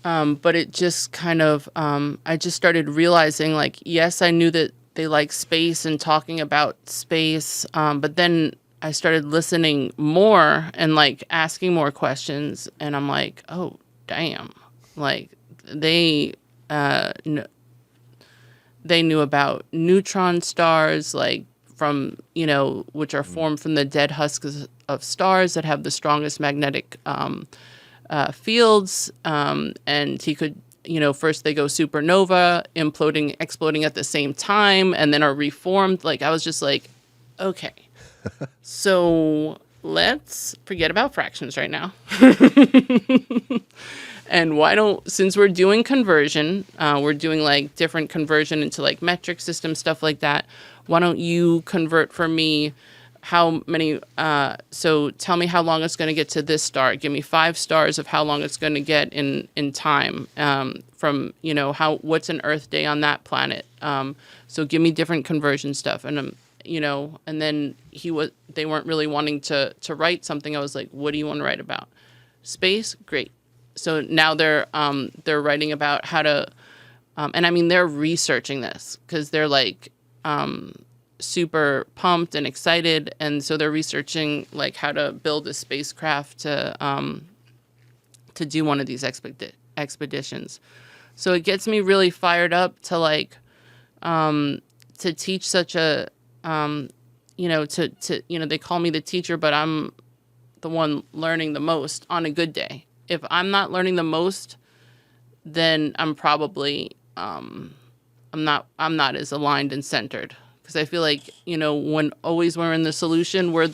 But it just kind of, I just started realizing, like, yes, I knew that they like space and talking about space. But then I started listening more and, like, asking more questions. And I'm like, oh, damn. Like, they knew about neutron stars, like, from, you know, which are formed from the dead husks of stars that have the strongest magnetic fields. And he could, you know, first they go supernova, exploding at the same time, and then are reformed. Like, I was just like, okay, so let's forget about fractions right now. And since we're doing conversion, we're doing like different conversion into like metric system, stuff like that. Why don't you convert for me how many, so tell me how long it's going to get to this star. Give me 5 stars of how long it's going to get in time, from, you know, what's an Earth day on that planet. So give me different conversion stuff. And, you know, and then they weren't really wanting to write something. I was like, what do you want to write about? Space? Great. So now they're writing about how to, and I mean, they're researching this because they're like, super pumped and excited, and so they're researching like how to build a spacecraft to do one of these expeditions. So it gets me really fired up to like to teach such a you know, to you know, they call me the teacher, but I'm the one learning the most on a good day. If I'm not learning the most, then I'm probably I'm not as aligned and centered. Because I feel like, you know, when always we're in the solution, we're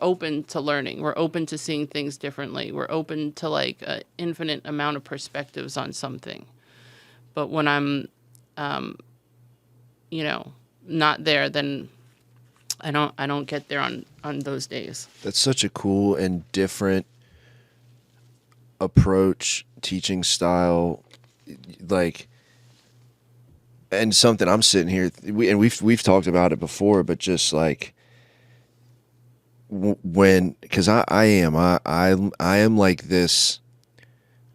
open to learning. We're open to seeing things differently. We're open to like an infinite amount of perspectives on something. But when I'm, you know, not there, then I don't get there on those days. That's such a cool and different approach, teaching style, like. And something I'm sitting here, we've talked about it before, but just like because I am like this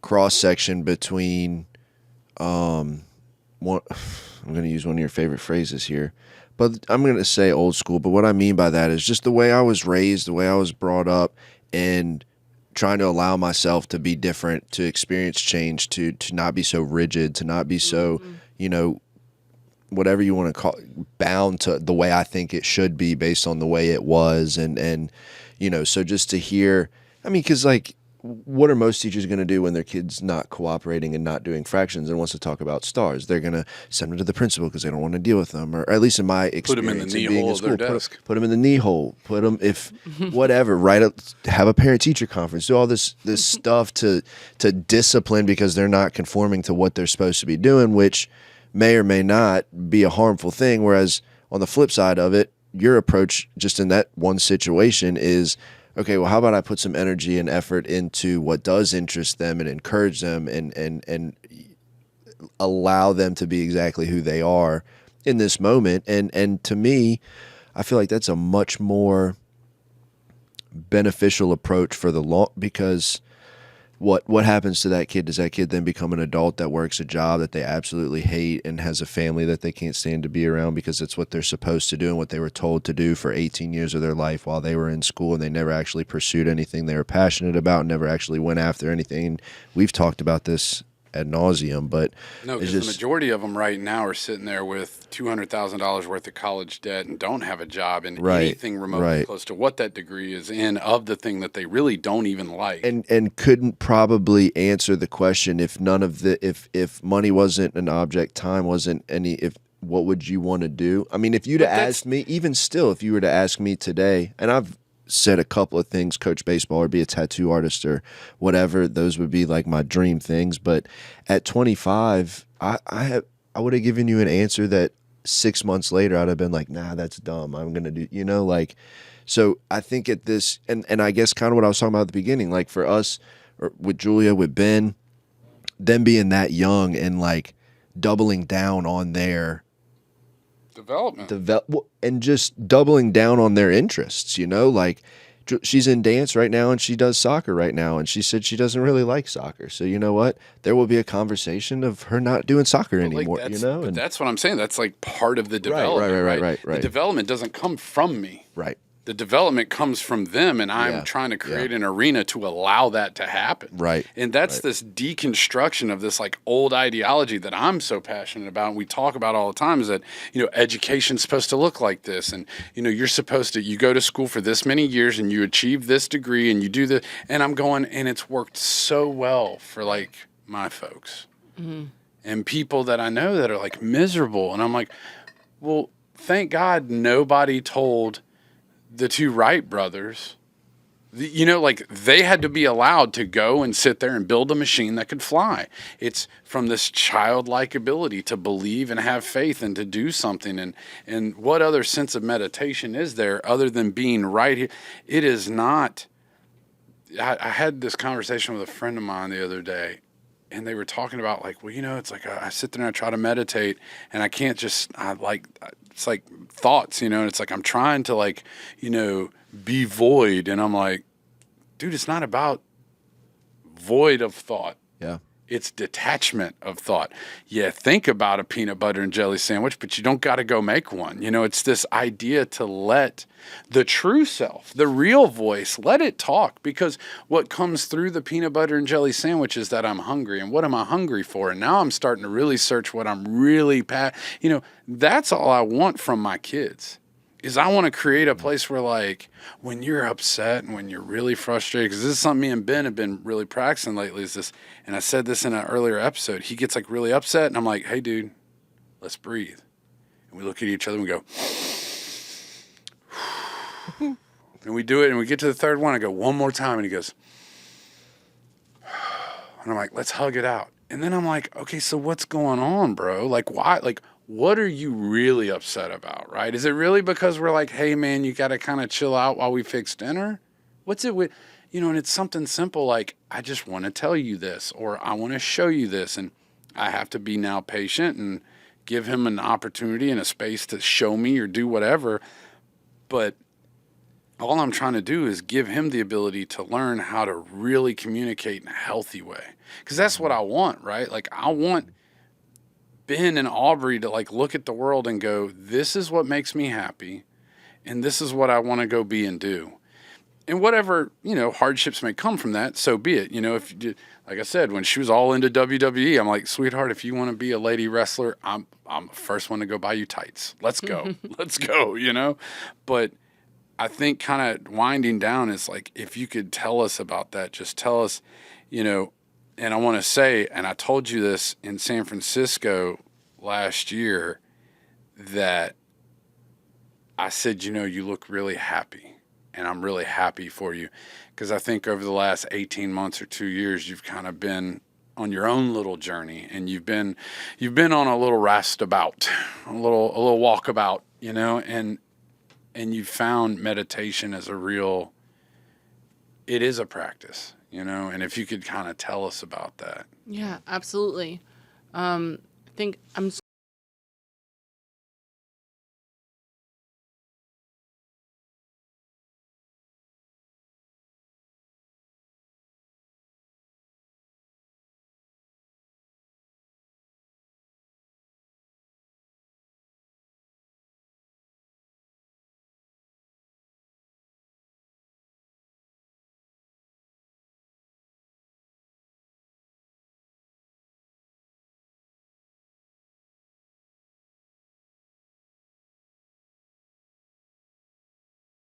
cross section between one. I'm going to use one of your favorite phrases here, but I'm going to say old school. But what I mean by that is just the way I was raised, the way I was brought up, and trying to allow myself to be different, to experience change, to not be so rigid, to not be so, you know, whatever you want to call, bound to the way I think it should be based on the way it was. And you know, so just to hear, I mean, because like, what are most teachers going to do when their kid's not cooperating and not doing fractions and wants to talk about stars? They're going to send them to the principal because they don't want to deal with them, or at least in my experience, Put them in the knee hole of their desk. Put them in the knee hole. Put them, if whatever, write up, have a parent teacher conference, do all this stuff to discipline because they're not conforming to what they're supposed to be doing, which may or may not be a harmful thing. Whereas on the flip side of it, your approach just in that one situation is, okay, well, how about I put some energy and effort into what does interest them and encourage them and allow them to be exactly who they are in this moment. And to me, I feel like that's a much more beneficial approach for the long, because what happens to that kid? Does that kid then become an adult that works a job that they absolutely hate and has a family that they can't stand to be around because it's what they're supposed to do and what they were told to do for 18 years of their life while they were in school, and they never actually pursued anything they were passionate about, never actually went after anything? And we've talked about this ad nauseum, but No, it's because the just majority of them right now are sitting there with $200,000 worth of college debt and don't have a job in Right, anything remotely right. close to what that degree is in of the thing that they really don't even like. and couldn't probably answer the question if none of the if money wasn't an object, time wasn't any, if what would you want to do? I mean, if you'd have But that's- asked me, even still, if you were to ask me today, and I've said a couple of things, coach baseball or be a tattoo artist or whatever, those would be like my dream things. But at 25, I would have given you an answer that 6 months later I'd have been like, nah, that's dumb. I'm gonna do, like. So I think at this, and I guess kind of what I was talking about at the beginning, like for us, or with Julia, with Ben, them being that young and like doubling down on their development. and just doubling down on their interests, like she's in dance right now and she does soccer right now, and she said she doesn't really like soccer. So you know what? There will be a conversation of her not doing soccer anymore, But and that's what I'm saying. That's like part of the development, right. The development doesn't come from me. right. The development comes from them, and I'm Yeah, trying to create an arena to allow that to happen. Right, And that's right. this deconstruction of this like old ideology that I'm so passionate about, and we talk about all the time, is that, education's supposed to look like this. And, you're supposed to, you go to school for this many years and you achieve this degree and you do the, and I'm going, and it's worked so well for like my folks and people that I know that are like miserable. And I'm like, well, thank God nobody told the two Wright brothers, like they had to be allowed to go and sit there and build a machine that could fly. It's from this childlike ability to believe and have faith and to do something. And what other sense of meditation is there other than being right here? It is not. I had this conversation with a friend of mine the other day, and they were talking about like, well, it's like I sit there and I try to meditate, and I can't just, it's like thoughts, and it's like I'm trying to like, be void, and I'm like, dude, it's not about void of thought. Yeah. It's detachment of thought. Yeah, think about a peanut butter and jelly sandwich, but you don't got to go make one. It's this idea to let the true self, the real voice, let it talk, because what comes through the peanut butter and jelly sandwich is that I'm hungry. And what am I hungry for? And now I'm starting to really search what I'm really that's all I want from my kids. Is I want to create a place where, like, when you're upset and when you're really frustrated, because this is something me and Ben have been really practicing lately, is this, and I said this in an earlier episode, he gets like really upset and I'm like, hey dude, let's breathe. And we look at each other and we go, and we do it, and we get to the third one, I go, one more time, and he goes, and I'm like, let's hug it out. And then I'm like, okay, so what's going on, bro? Like, why? Like, what are you really upset about, right? Is it really because we're like, hey, man, you got to kind of chill out while we fix dinner? What's it with, and it's something simple like, I just want to tell you this, or I want to show you this. And I have to be now patient and give him an opportunity and a space to show me or do whatever. But all I'm trying to do is give him the ability to learn how to really communicate in a healthy way. Because that's what I want, right? Like, I want Ben and Aubrey to like look at the world and go, this is what makes me happy, and this is what I want to go be and do. And whatever, hardships may come from that, so be it. If you, like I said, when she was all into WWE, I'm like, sweetheart, if you want to be a lady wrestler, I'm the first one to go buy you tights. Let's go. Let's go, But I think kind of winding down is like, if you could tell us about that, just tell us, and I want to say, and I told you this in San Francisco last year, that I said, you look really happy, and I'm really happy for you, because I think over the last 18 months or 2 years, you've kind of been on your own little journey, and you've been on a little roustabout, a little walkabout, and you found meditation as it is a practice, and if you could kind of tell us about that. Yeah, absolutely. I think I'm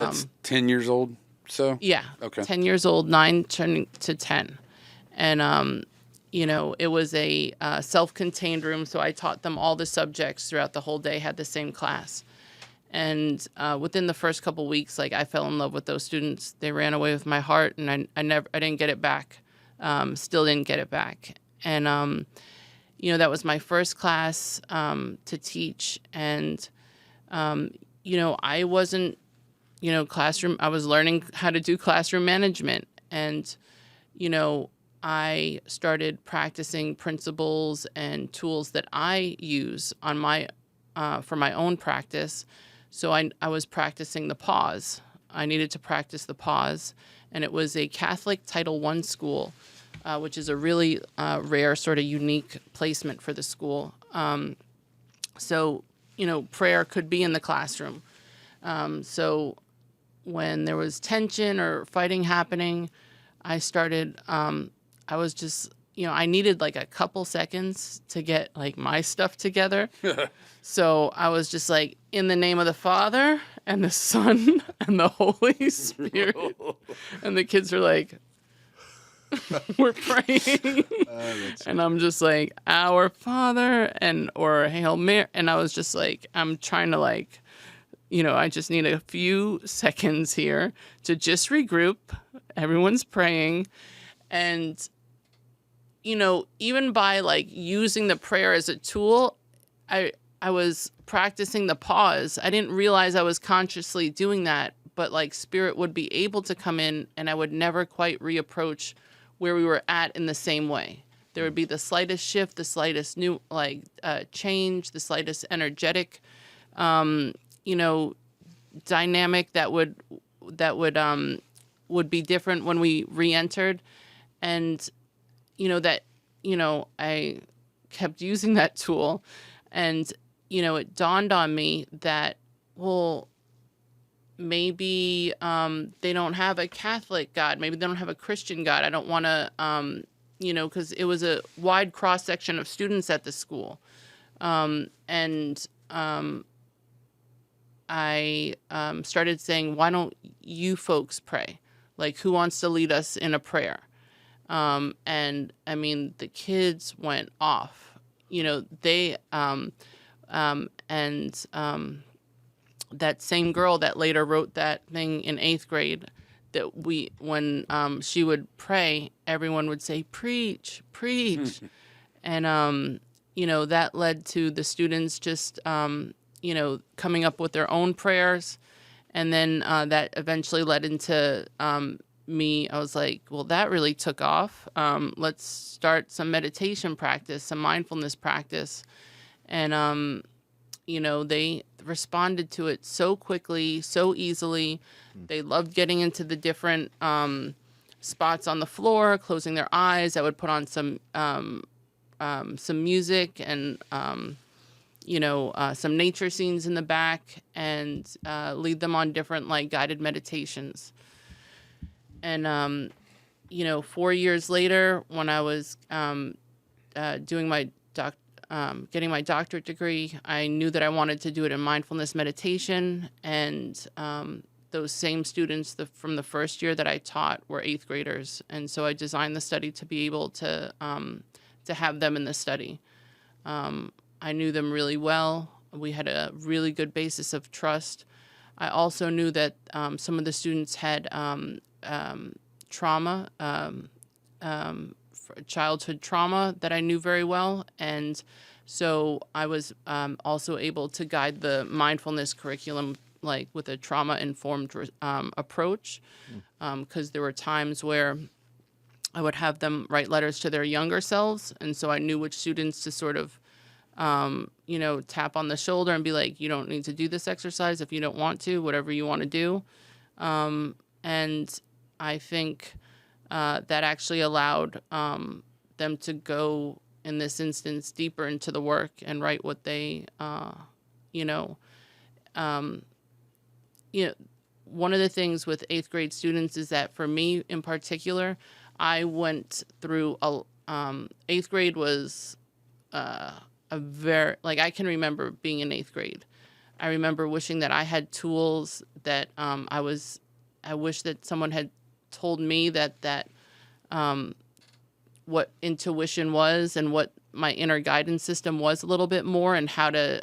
That's 10 years old. So Yeah. Okay. 10 years old, 9 turning to 10. And, it was a self-contained room, so I taught them all the subjects throughout the whole day, had the same class. And within the first couple weeks, like, I fell in love with those students. They ran away with my heart, and I didn't get it back. Still didn't get it back. And, that was my first class to teach. And, I wasn't, I was learning how to do classroom management. And, I started practicing principles and tools that I use on for my own practice. So I was practicing the pause. I needed to practice the pause. And it was a Catholic Title I school, which is a really rare, sort of unique placement for the school. So, prayer could be in the classroom. So when there was tension or fighting happening, I started, I was just, I needed like a couple seconds to get like my stuff together. So I was just like, in the name of the Father and the Son and the Holy Spirit. And the kids are like, we're praying. And I'm just like, Our Father, or Hail Mary. And I was just like, I'm trying to like, I just need a few seconds here to just regroup. Everyone's praying. And, even by like using the prayer as a tool, I was practicing the pause. I didn't realize I was consciously doing that, but like Spirit would be able to come in and I would never quite reapproach where we were at in the same way. There would be the slightest shift, the slightest new change, the slightest energetic, dynamic that would be different when we re-entered. And I kept using that tool, and it dawned on me that, well, maybe they don't have a Catholic God, maybe they don't have a Christian God. I don't want to because it was a wide cross section of students at the school. I started saying, why don't you folks pray? Like, who wants to lead us in a prayer? And I mean, the kids went off, they, that same girl that later wrote that thing in 8th grade, that when she would pray, everyone would say, preach, preach. And, that led to the students just, coming up with their own prayers. And then that eventually led into me. I was like, well, that really took off. Let's start some meditation practice, some mindfulness practice. And, they responded to it so quickly, so easily. They loved getting into the different spots on the floor, closing their eyes. I would put on some music and, some nature scenes in the back, and lead them on different guided meditations. And, 4 years later, when I was doing my getting my doctorate degree, I knew that I wanted to do it in mindfulness meditation. And those same students from the first year that I taught were 8th graders. And so I designed the study to be able to have them in the study. I knew them really well. We had a really good basis of trust. I also knew that some of the students had trauma, childhood trauma that I knew very well. And so I was also able to guide the mindfulness curriculum with a trauma-informed approach, because there were times where I would have them write letters to their younger selves. And so I knew which students to sort of tap on the shoulder and be like, you don't need to do this exercise if you don't want to, whatever you want to do. And I think that actually allowed them to go, in this instance, deeper into the work and write what they, one of the things with 8th grade students is that, for me in particular, I went through 8th grade was a very, I can remember being in 8th grade. I remember wishing that I had tools that I wish that someone had told me that what intuition was and what my inner guidance system was a little bit more, and how to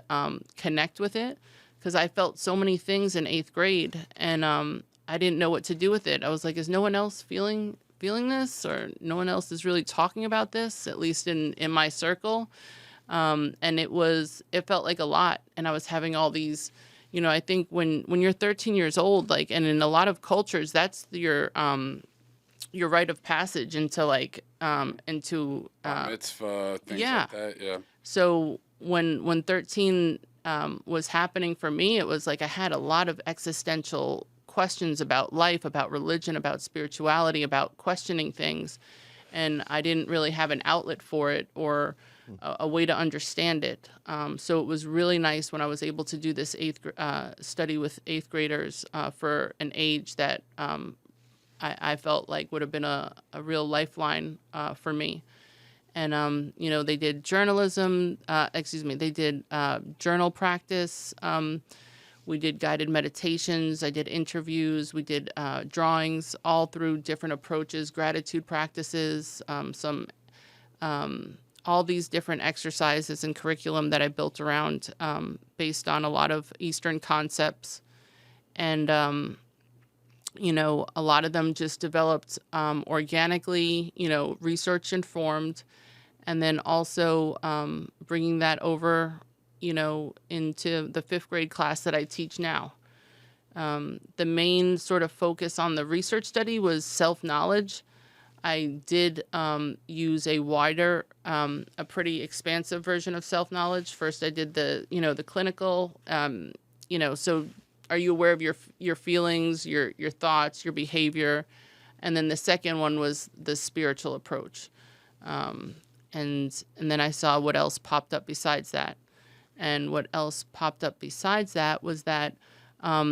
connect with it. Because I felt so many things in 8th grade, and I didn't know what to do with it. I was like, is no one else feeling this, or no one else is really talking about this, at least in my circle? And it felt like a lot. And I was having all these, I think when you're 13 years old, like, and in a lot of cultures, that's your rite of passage into mitzvah, things yeah. like that. Yeah. So when 13 was happening for me, it was like I had a lot of existential questions about life, about religion, about spirituality, about questioning things. And I didn't really have an outlet for it, or a way to understand it. So it was really nice when I was able to do this study with 8th graders for an age that I felt like would have been a real lifeline for me. And, they did journalism, they did journal practice. We did guided meditations. I did interviews. We did drawings, all through different approaches, gratitude practices, all these different exercises and curriculum that I built around based on a lot of Eastern concepts. And, a lot of them just developed organically, research informed, and then also bringing that over, into the 5th grade class that I teach now. The main sort of focus on the research study was self-knowledge. I did use a wider, a pretty expansive version of self-knowledge. First, I did the clinical, so are you aware of your feelings, your thoughts, your behavior? And then the second one was the spiritual approach. And then I saw what else popped up besides that. And what else popped up besides that was that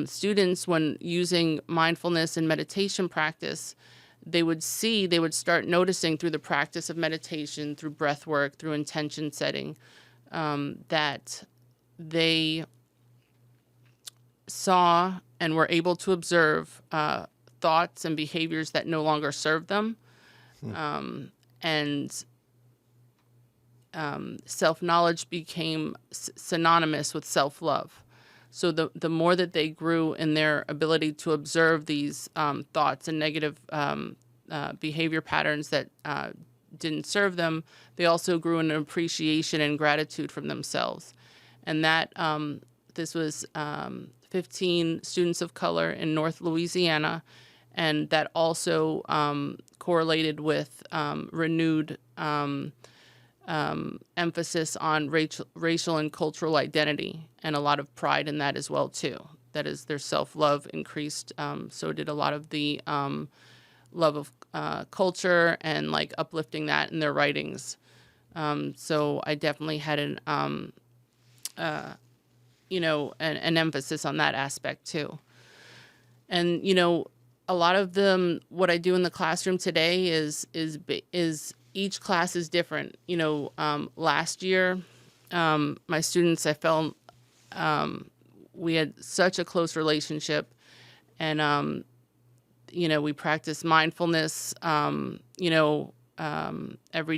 students, when using mindfulness and meditation practice, they would start noticing through the practice of meditation, through breath work, through intention setting, that they saw and were able to observe thoughts and behaviors that no longer serve them. And self-knowledge became synonymous with self-love. So the more that they grew in their ability to observe these thoughts and negative behavior patterns that didn't serve them, they also grew in appreciation and gratitude from themselves. And that this was 15 students of color in North Louisiana, and that also correlated with renewed emphasis on racial and cultural identity, and a lot of pride in that as well too. That is, their self-love increased. So did a lot of the love of culture and like uplifting that in their writings. So I definitely had an emphasis on that aspect too. And a lot of them, what I do in the classroom today is each class is different. Last year, my students, I felt we had such a close relationship, and we practiced mindfulness, every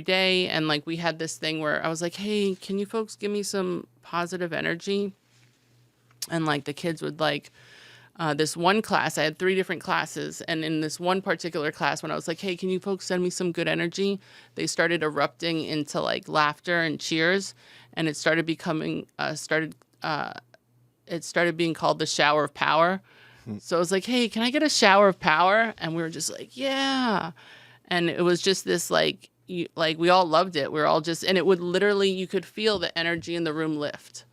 day, and like we had this thing where I was like, hey, can you folks give me some positive energy? And like the kids would like. This one class, I had 3 different classes, and in this one particular class, when I was like, hey, can you folks send me some good energy? They started erupting into like laughter and cheers, and it started becoming, it started being called the shower of power. So I was like, hey, can I get a shower of power? And we were just like, yeah. And it was just this like we all loved it. We were all just, and it would literally, you could feel the energy in the room lift.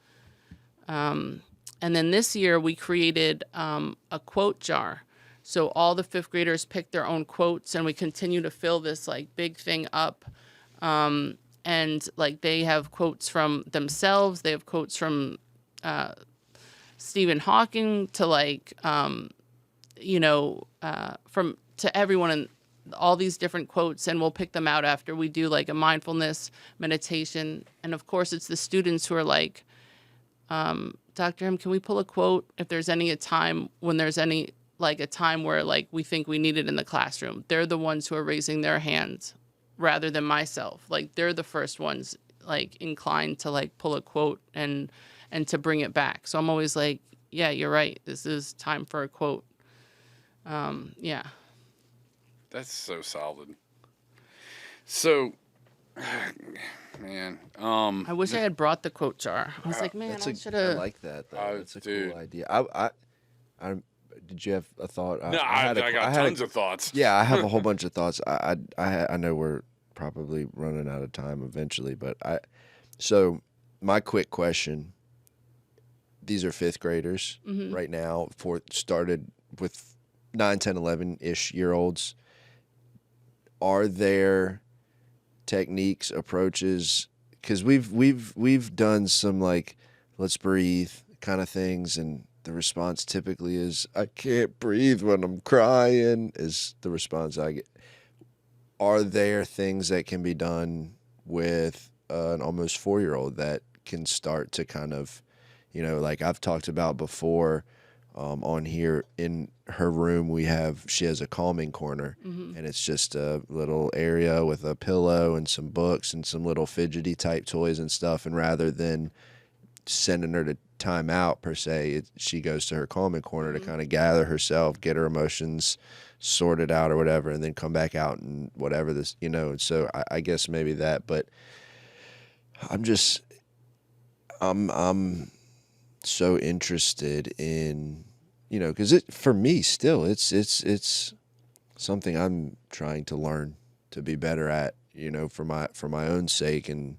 And then this year we created a quote jar. So all the 5th graders picked their own quotes, and we continue to fill this like big thing up. And like they have quotes from themselves. They have quotes from Stephen Hawking to like, to everyone, and all these different quotes. And we'll pick them out after we do like a mindfulness meditation. And of course, it's the students who are like, Dr. M, can we pull a quote if there's a time when there's any, like a time where like we think we need it in the classroom? They're the ones who are raising their hands rather than myself. Like they're the first ones like inclined to like pull a quote and to bring it back. So I'm always like, yeah, you're right. This is time for a quote. Yeah. That's so solid. So, man, I wish I had brought the quote jar. I was like, man, I should I have. like that. Though. That's a dude. cool idea. I did you have a thought? no, I got tons of thoughts. Yeah, I have a whole bunch of thoughts. I know we're probably running out of time eventually, but so my quick question. These are fifth graders right now. Started with 9, 10, 11-ish year olds. Are there techniques, approaches? Because we've done some like let's breathe kind of things, and the response typically is I can't breathe when I'm crying. Is the response I get? Are there things that can be done with an almost 4-year-old that can start to kind of, like I've talked about before on here in her room, she has a calming corner, and it's just a little area with a pillow and some books and some little fidgety type toys and stuff. And rather than sending her to time out per se, she goes to her calming corner to kind of gather herself, get her emotions sorted out or whatever, and then come back out and whatever this, And so I guess maybe that, but I'm so interested in, because for me still, it's something I'm trying to learn to be better at, for my own sake. And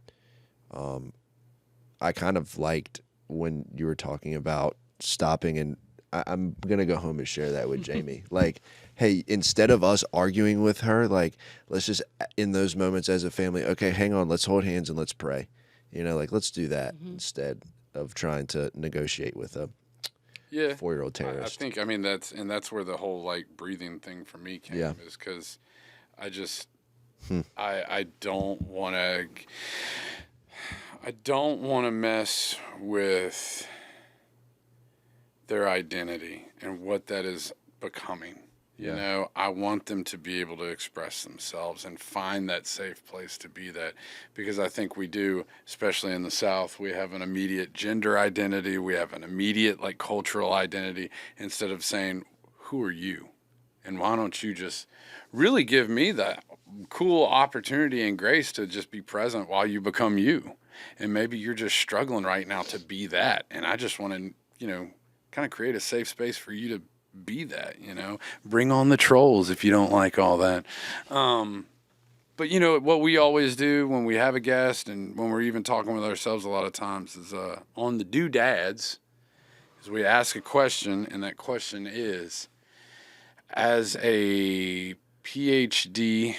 I kind of liked when you were talking about stopping, and I'm going to go home and share that with Jamie. Like, hey, instead of us arguing with her, like, let's just, in those moments as a family, okay, hang on, let's hold hands and let's pray. Like, let's do that instead of trying to negotiate with a 4-year-old terrorist. I think, that's where the whole like breathing thing for me came, is because I just, I don't want to mess with their identity and what that is becoming. I want them to be able to express themselves and find that safe place to be that, because I think we do, especially in the South, we have an immediate gender identity. We have an immediate like cultural identity, instead of saying, who are you? And why don't you just really give me that cool opportunity and grace to just be present while you become you? And maybe you're just struggling right now to be that. And I just want to, kind of create a safe space for you to be that, bring on the trolls if you don't like all that. But what we always do when we have a guest, and when we're even talking with ourselves a lot of times, is on the doodads, is we ask a question, and that question is, as a PhD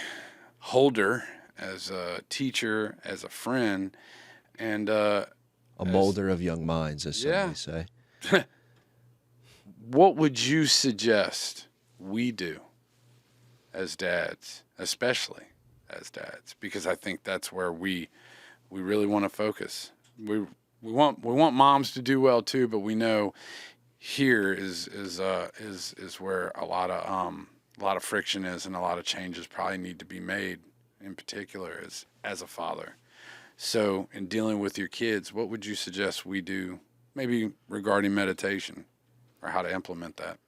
holder, as a teacher, as a friend, and a molder of young minds, as some may say. What would you suggest we do as dads, especially as dads? Because I think that's where we really want to focus. We want moms to do well too, but we know here is where a lot of friction is, and a lot of changes probably need to be made, in particular as a father. So in dealing with your kids, what would you suggest we do, maybe regarding meditation, or how to implement that?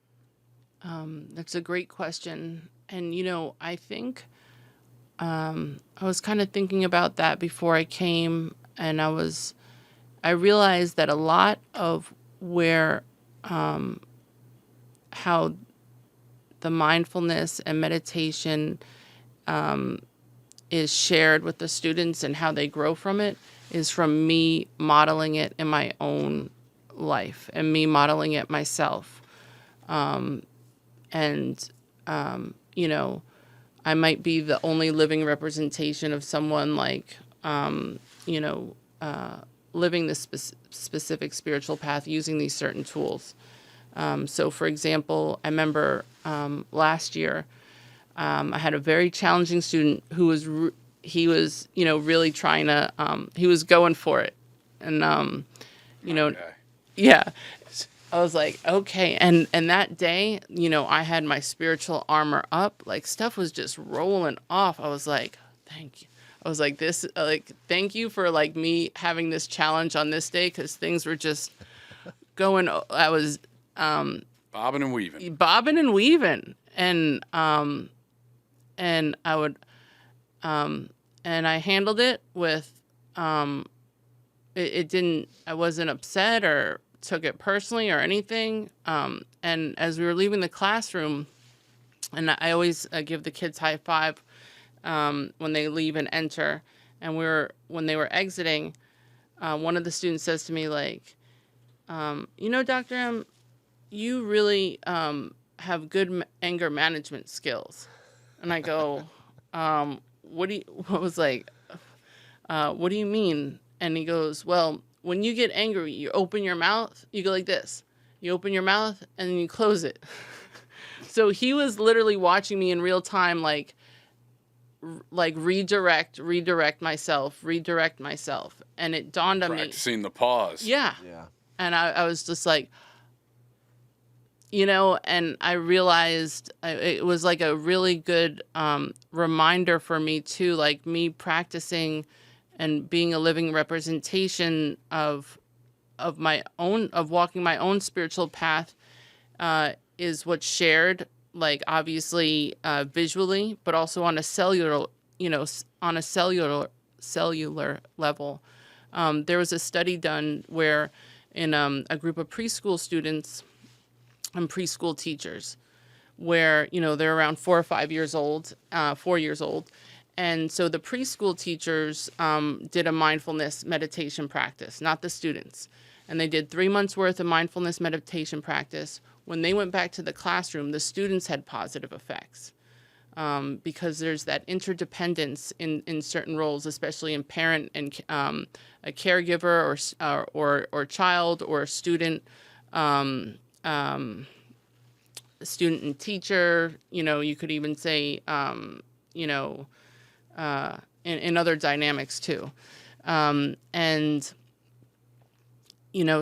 That's a great question. And, I think I was kind of thinking about that before I came, and I realized that a lot of where, how the mindfulness and meditation is shared with the students and how they grow from it is from me modeling it in my own life and me modeling it myself. I might be the only living representation of someone like, living this specific spiritual path using these certain tools. So for example, I remember last year, I had a very challenging student who was, really trying to, he was going for it. And, you know, Okay. yeah. I was like, okay. And that day, I had my spiritual armor up. Like, stuff was just rolling off. I was like, thank you. I was like, thank you for like me having this challenge on this day, because things were just going. I was Bobbing and weaving. bobbing and weaving, and I would, and I handled it with, it didn't. I wasn't upset or took it personally or anything. And as we were leaving the classroom, and I always give the kids high five when they leave and enter. And when they were exiting, one of the students says to me, like, Dr. M, you really have good anger management skills. And I go, what do you mean? And he goes, well, when you get angry, you open your mouth, you go like this. You open your mouth and then you close it. So he was literally watching me in real time, like redirect myself. And it dawned on me. Practicing the pause. Yeah. Yeah. And I was just like, and I realized it was like a really good reminder for me too, like me practicing and being a living representation of walking my own spiritual path is what's shared, like obviously visually, but also on a cellular level. There was a study done where in a group of preschool students and preschool teachers, where they're around 4 or 5 years old, 4 years old. And so the preschool teachers did a mindfulness meditation practice, not the students. And they did 3 months worth of mindfulness meditation practice. When they went back to the classroom, the students had positive effects because there's that interdependence in certain roles, especially in parent and a caregiver or child or student, student and teacher. You could even say, in other dynamics too.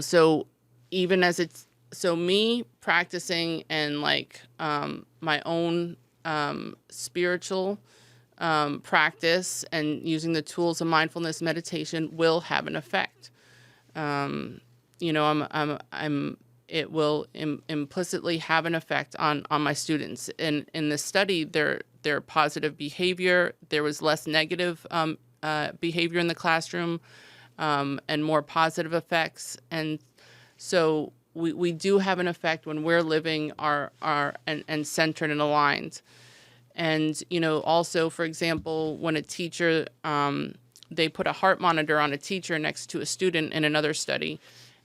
So even as me practicing and like my own spiritual practice and using the tools of mindfulness meditation will have an effect. It will implicitly have an effect on my students. And in the study, their positive behavior, there was less negative behavior in the classroom and more positive effects. And so we do have an effect when we're living and centered and aligned. And, also, for example, when a teacher, they put a heart monitor on a teacher next to a student in another study.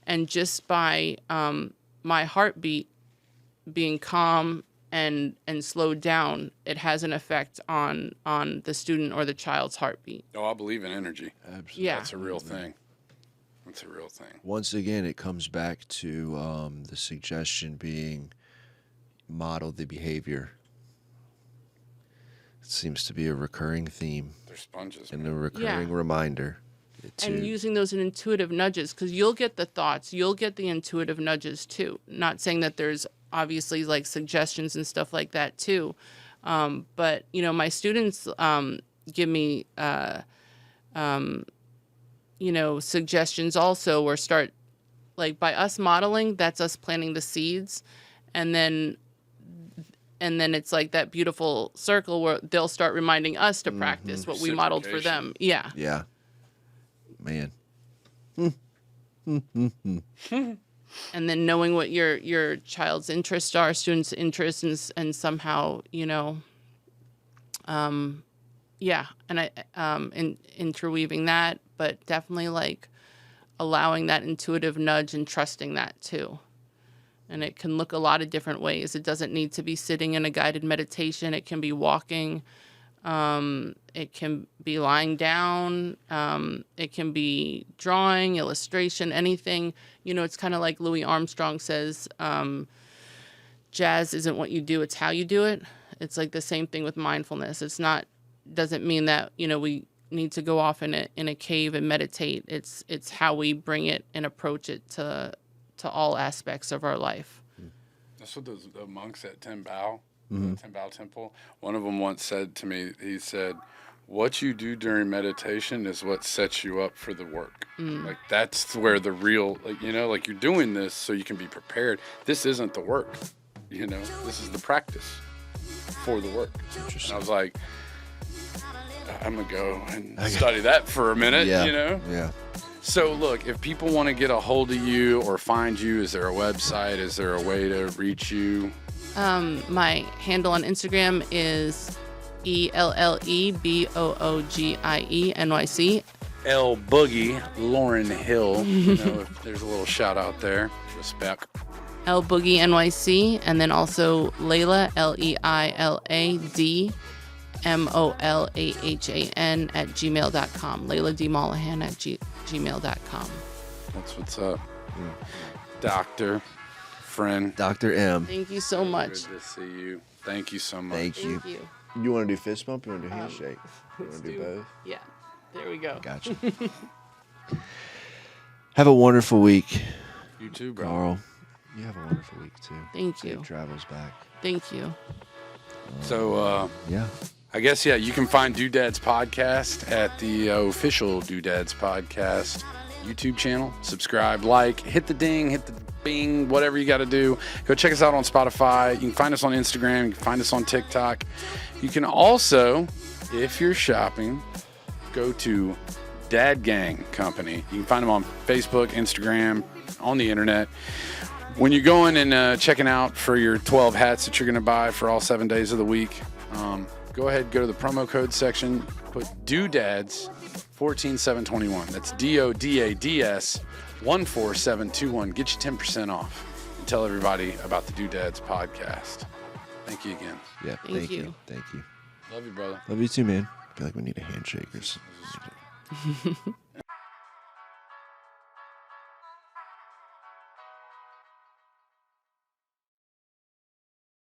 And just by my heartbeat being calm and slowed down, it has an effect on the student or the child's heartbeat. Oh, I believe in energy. Absolutely. Yeah. That's a real thing. That's a real thing. Once again, it comes back to the suggestion being model the behavior. It seems to be a recurring theme They're sponges. and man. a recurring reminder. And using those intuitive nudges, because you'll get the thoughts, you'll get the intuitive nudges too. Not saying that there's obviously like suggestions and stuff like that too. But, my students give me, suggestions also, or start, like by us modeling, that's us planting the seeds. And then it's like that beautiful circle where they'll start reminding us to practice what we modeled for them. Yeah. Yeah. Man. And then knowing what your child's interests are, students' interests, and somehow, and interweaving that, but definitely like allowing that intuitive nudge and trusting that too. And it can look a lot of different ways. It doesn't need to be sitting in a guided meditation. It can be walking. It can be lying down. It can be drawing, illustration, anything. It's kind of like Louis Armstrong says, jazz isn't what you do, it's how you do it. It's like the same thing with mindfulness. Doesn't mean that, we need to go off in a cave and meditate. It's how we bring it and approach it to all aspects of our life. That's what the monks at Timbao, the Timbao Temple, one of them once said to me, he said, what you do during meditation is what sets you up for the work. Like, that's where the real, like, you know, like, you're doing this so you can be prepared. This isn't the work, you know, this is the practice for the work. And I was like, I'm going to go and study that for a minute, Yeah. you know? Yeah. So, look, if people want to get a hold of you or find you, is there a website? Is there a way to reach you? My handle on Instagram is ELLEBOOGIE NYC. L Boogie Lauren Hill. You know, if there's a little shout out there. Respect. L Boogie NYC, and then also Leila LEILADMOLAHAN at gmail.com. Leila D Molahan at gmail.com. That's what's up. Doctor, friend. Dr. M. Thank you so much. Good to see you. Thank you so much. Thank you. Thank you. You want to do fist bump? You want to do handshake? You Let's want to do both? Yeah, there we go. Gotcha. Have a wonderful week, You too, bro. Carl. You have a wonderful week too. Thank Safe you. travels back. Thank you. So, Yeah. I guess, yeah, you can find Doodads Podcast at the official Doodads Podcast YouTube channel. Subscribe, like, hit the ding, hit the bing, whatever you got to do. Go check us out on Spotify. You can find us on Instagram. You can find us on TikTok. You can also, if you're shopping, go to Dad Gang Company. You can find them on Facebook, Instagram, on the internet. When you're going and checking out for your 12 hats that you're going to buy for all 7 days of the week, go ahead, go to the promo code section, put Doodads 14721. That's DODADS 14721. Get you 10% off. And tell everybody about the Doodads podcast. Thank you again. Yeah. Thank you. Thank you. Love you, brother. Love you too, man. I feel like we need a handshake or something.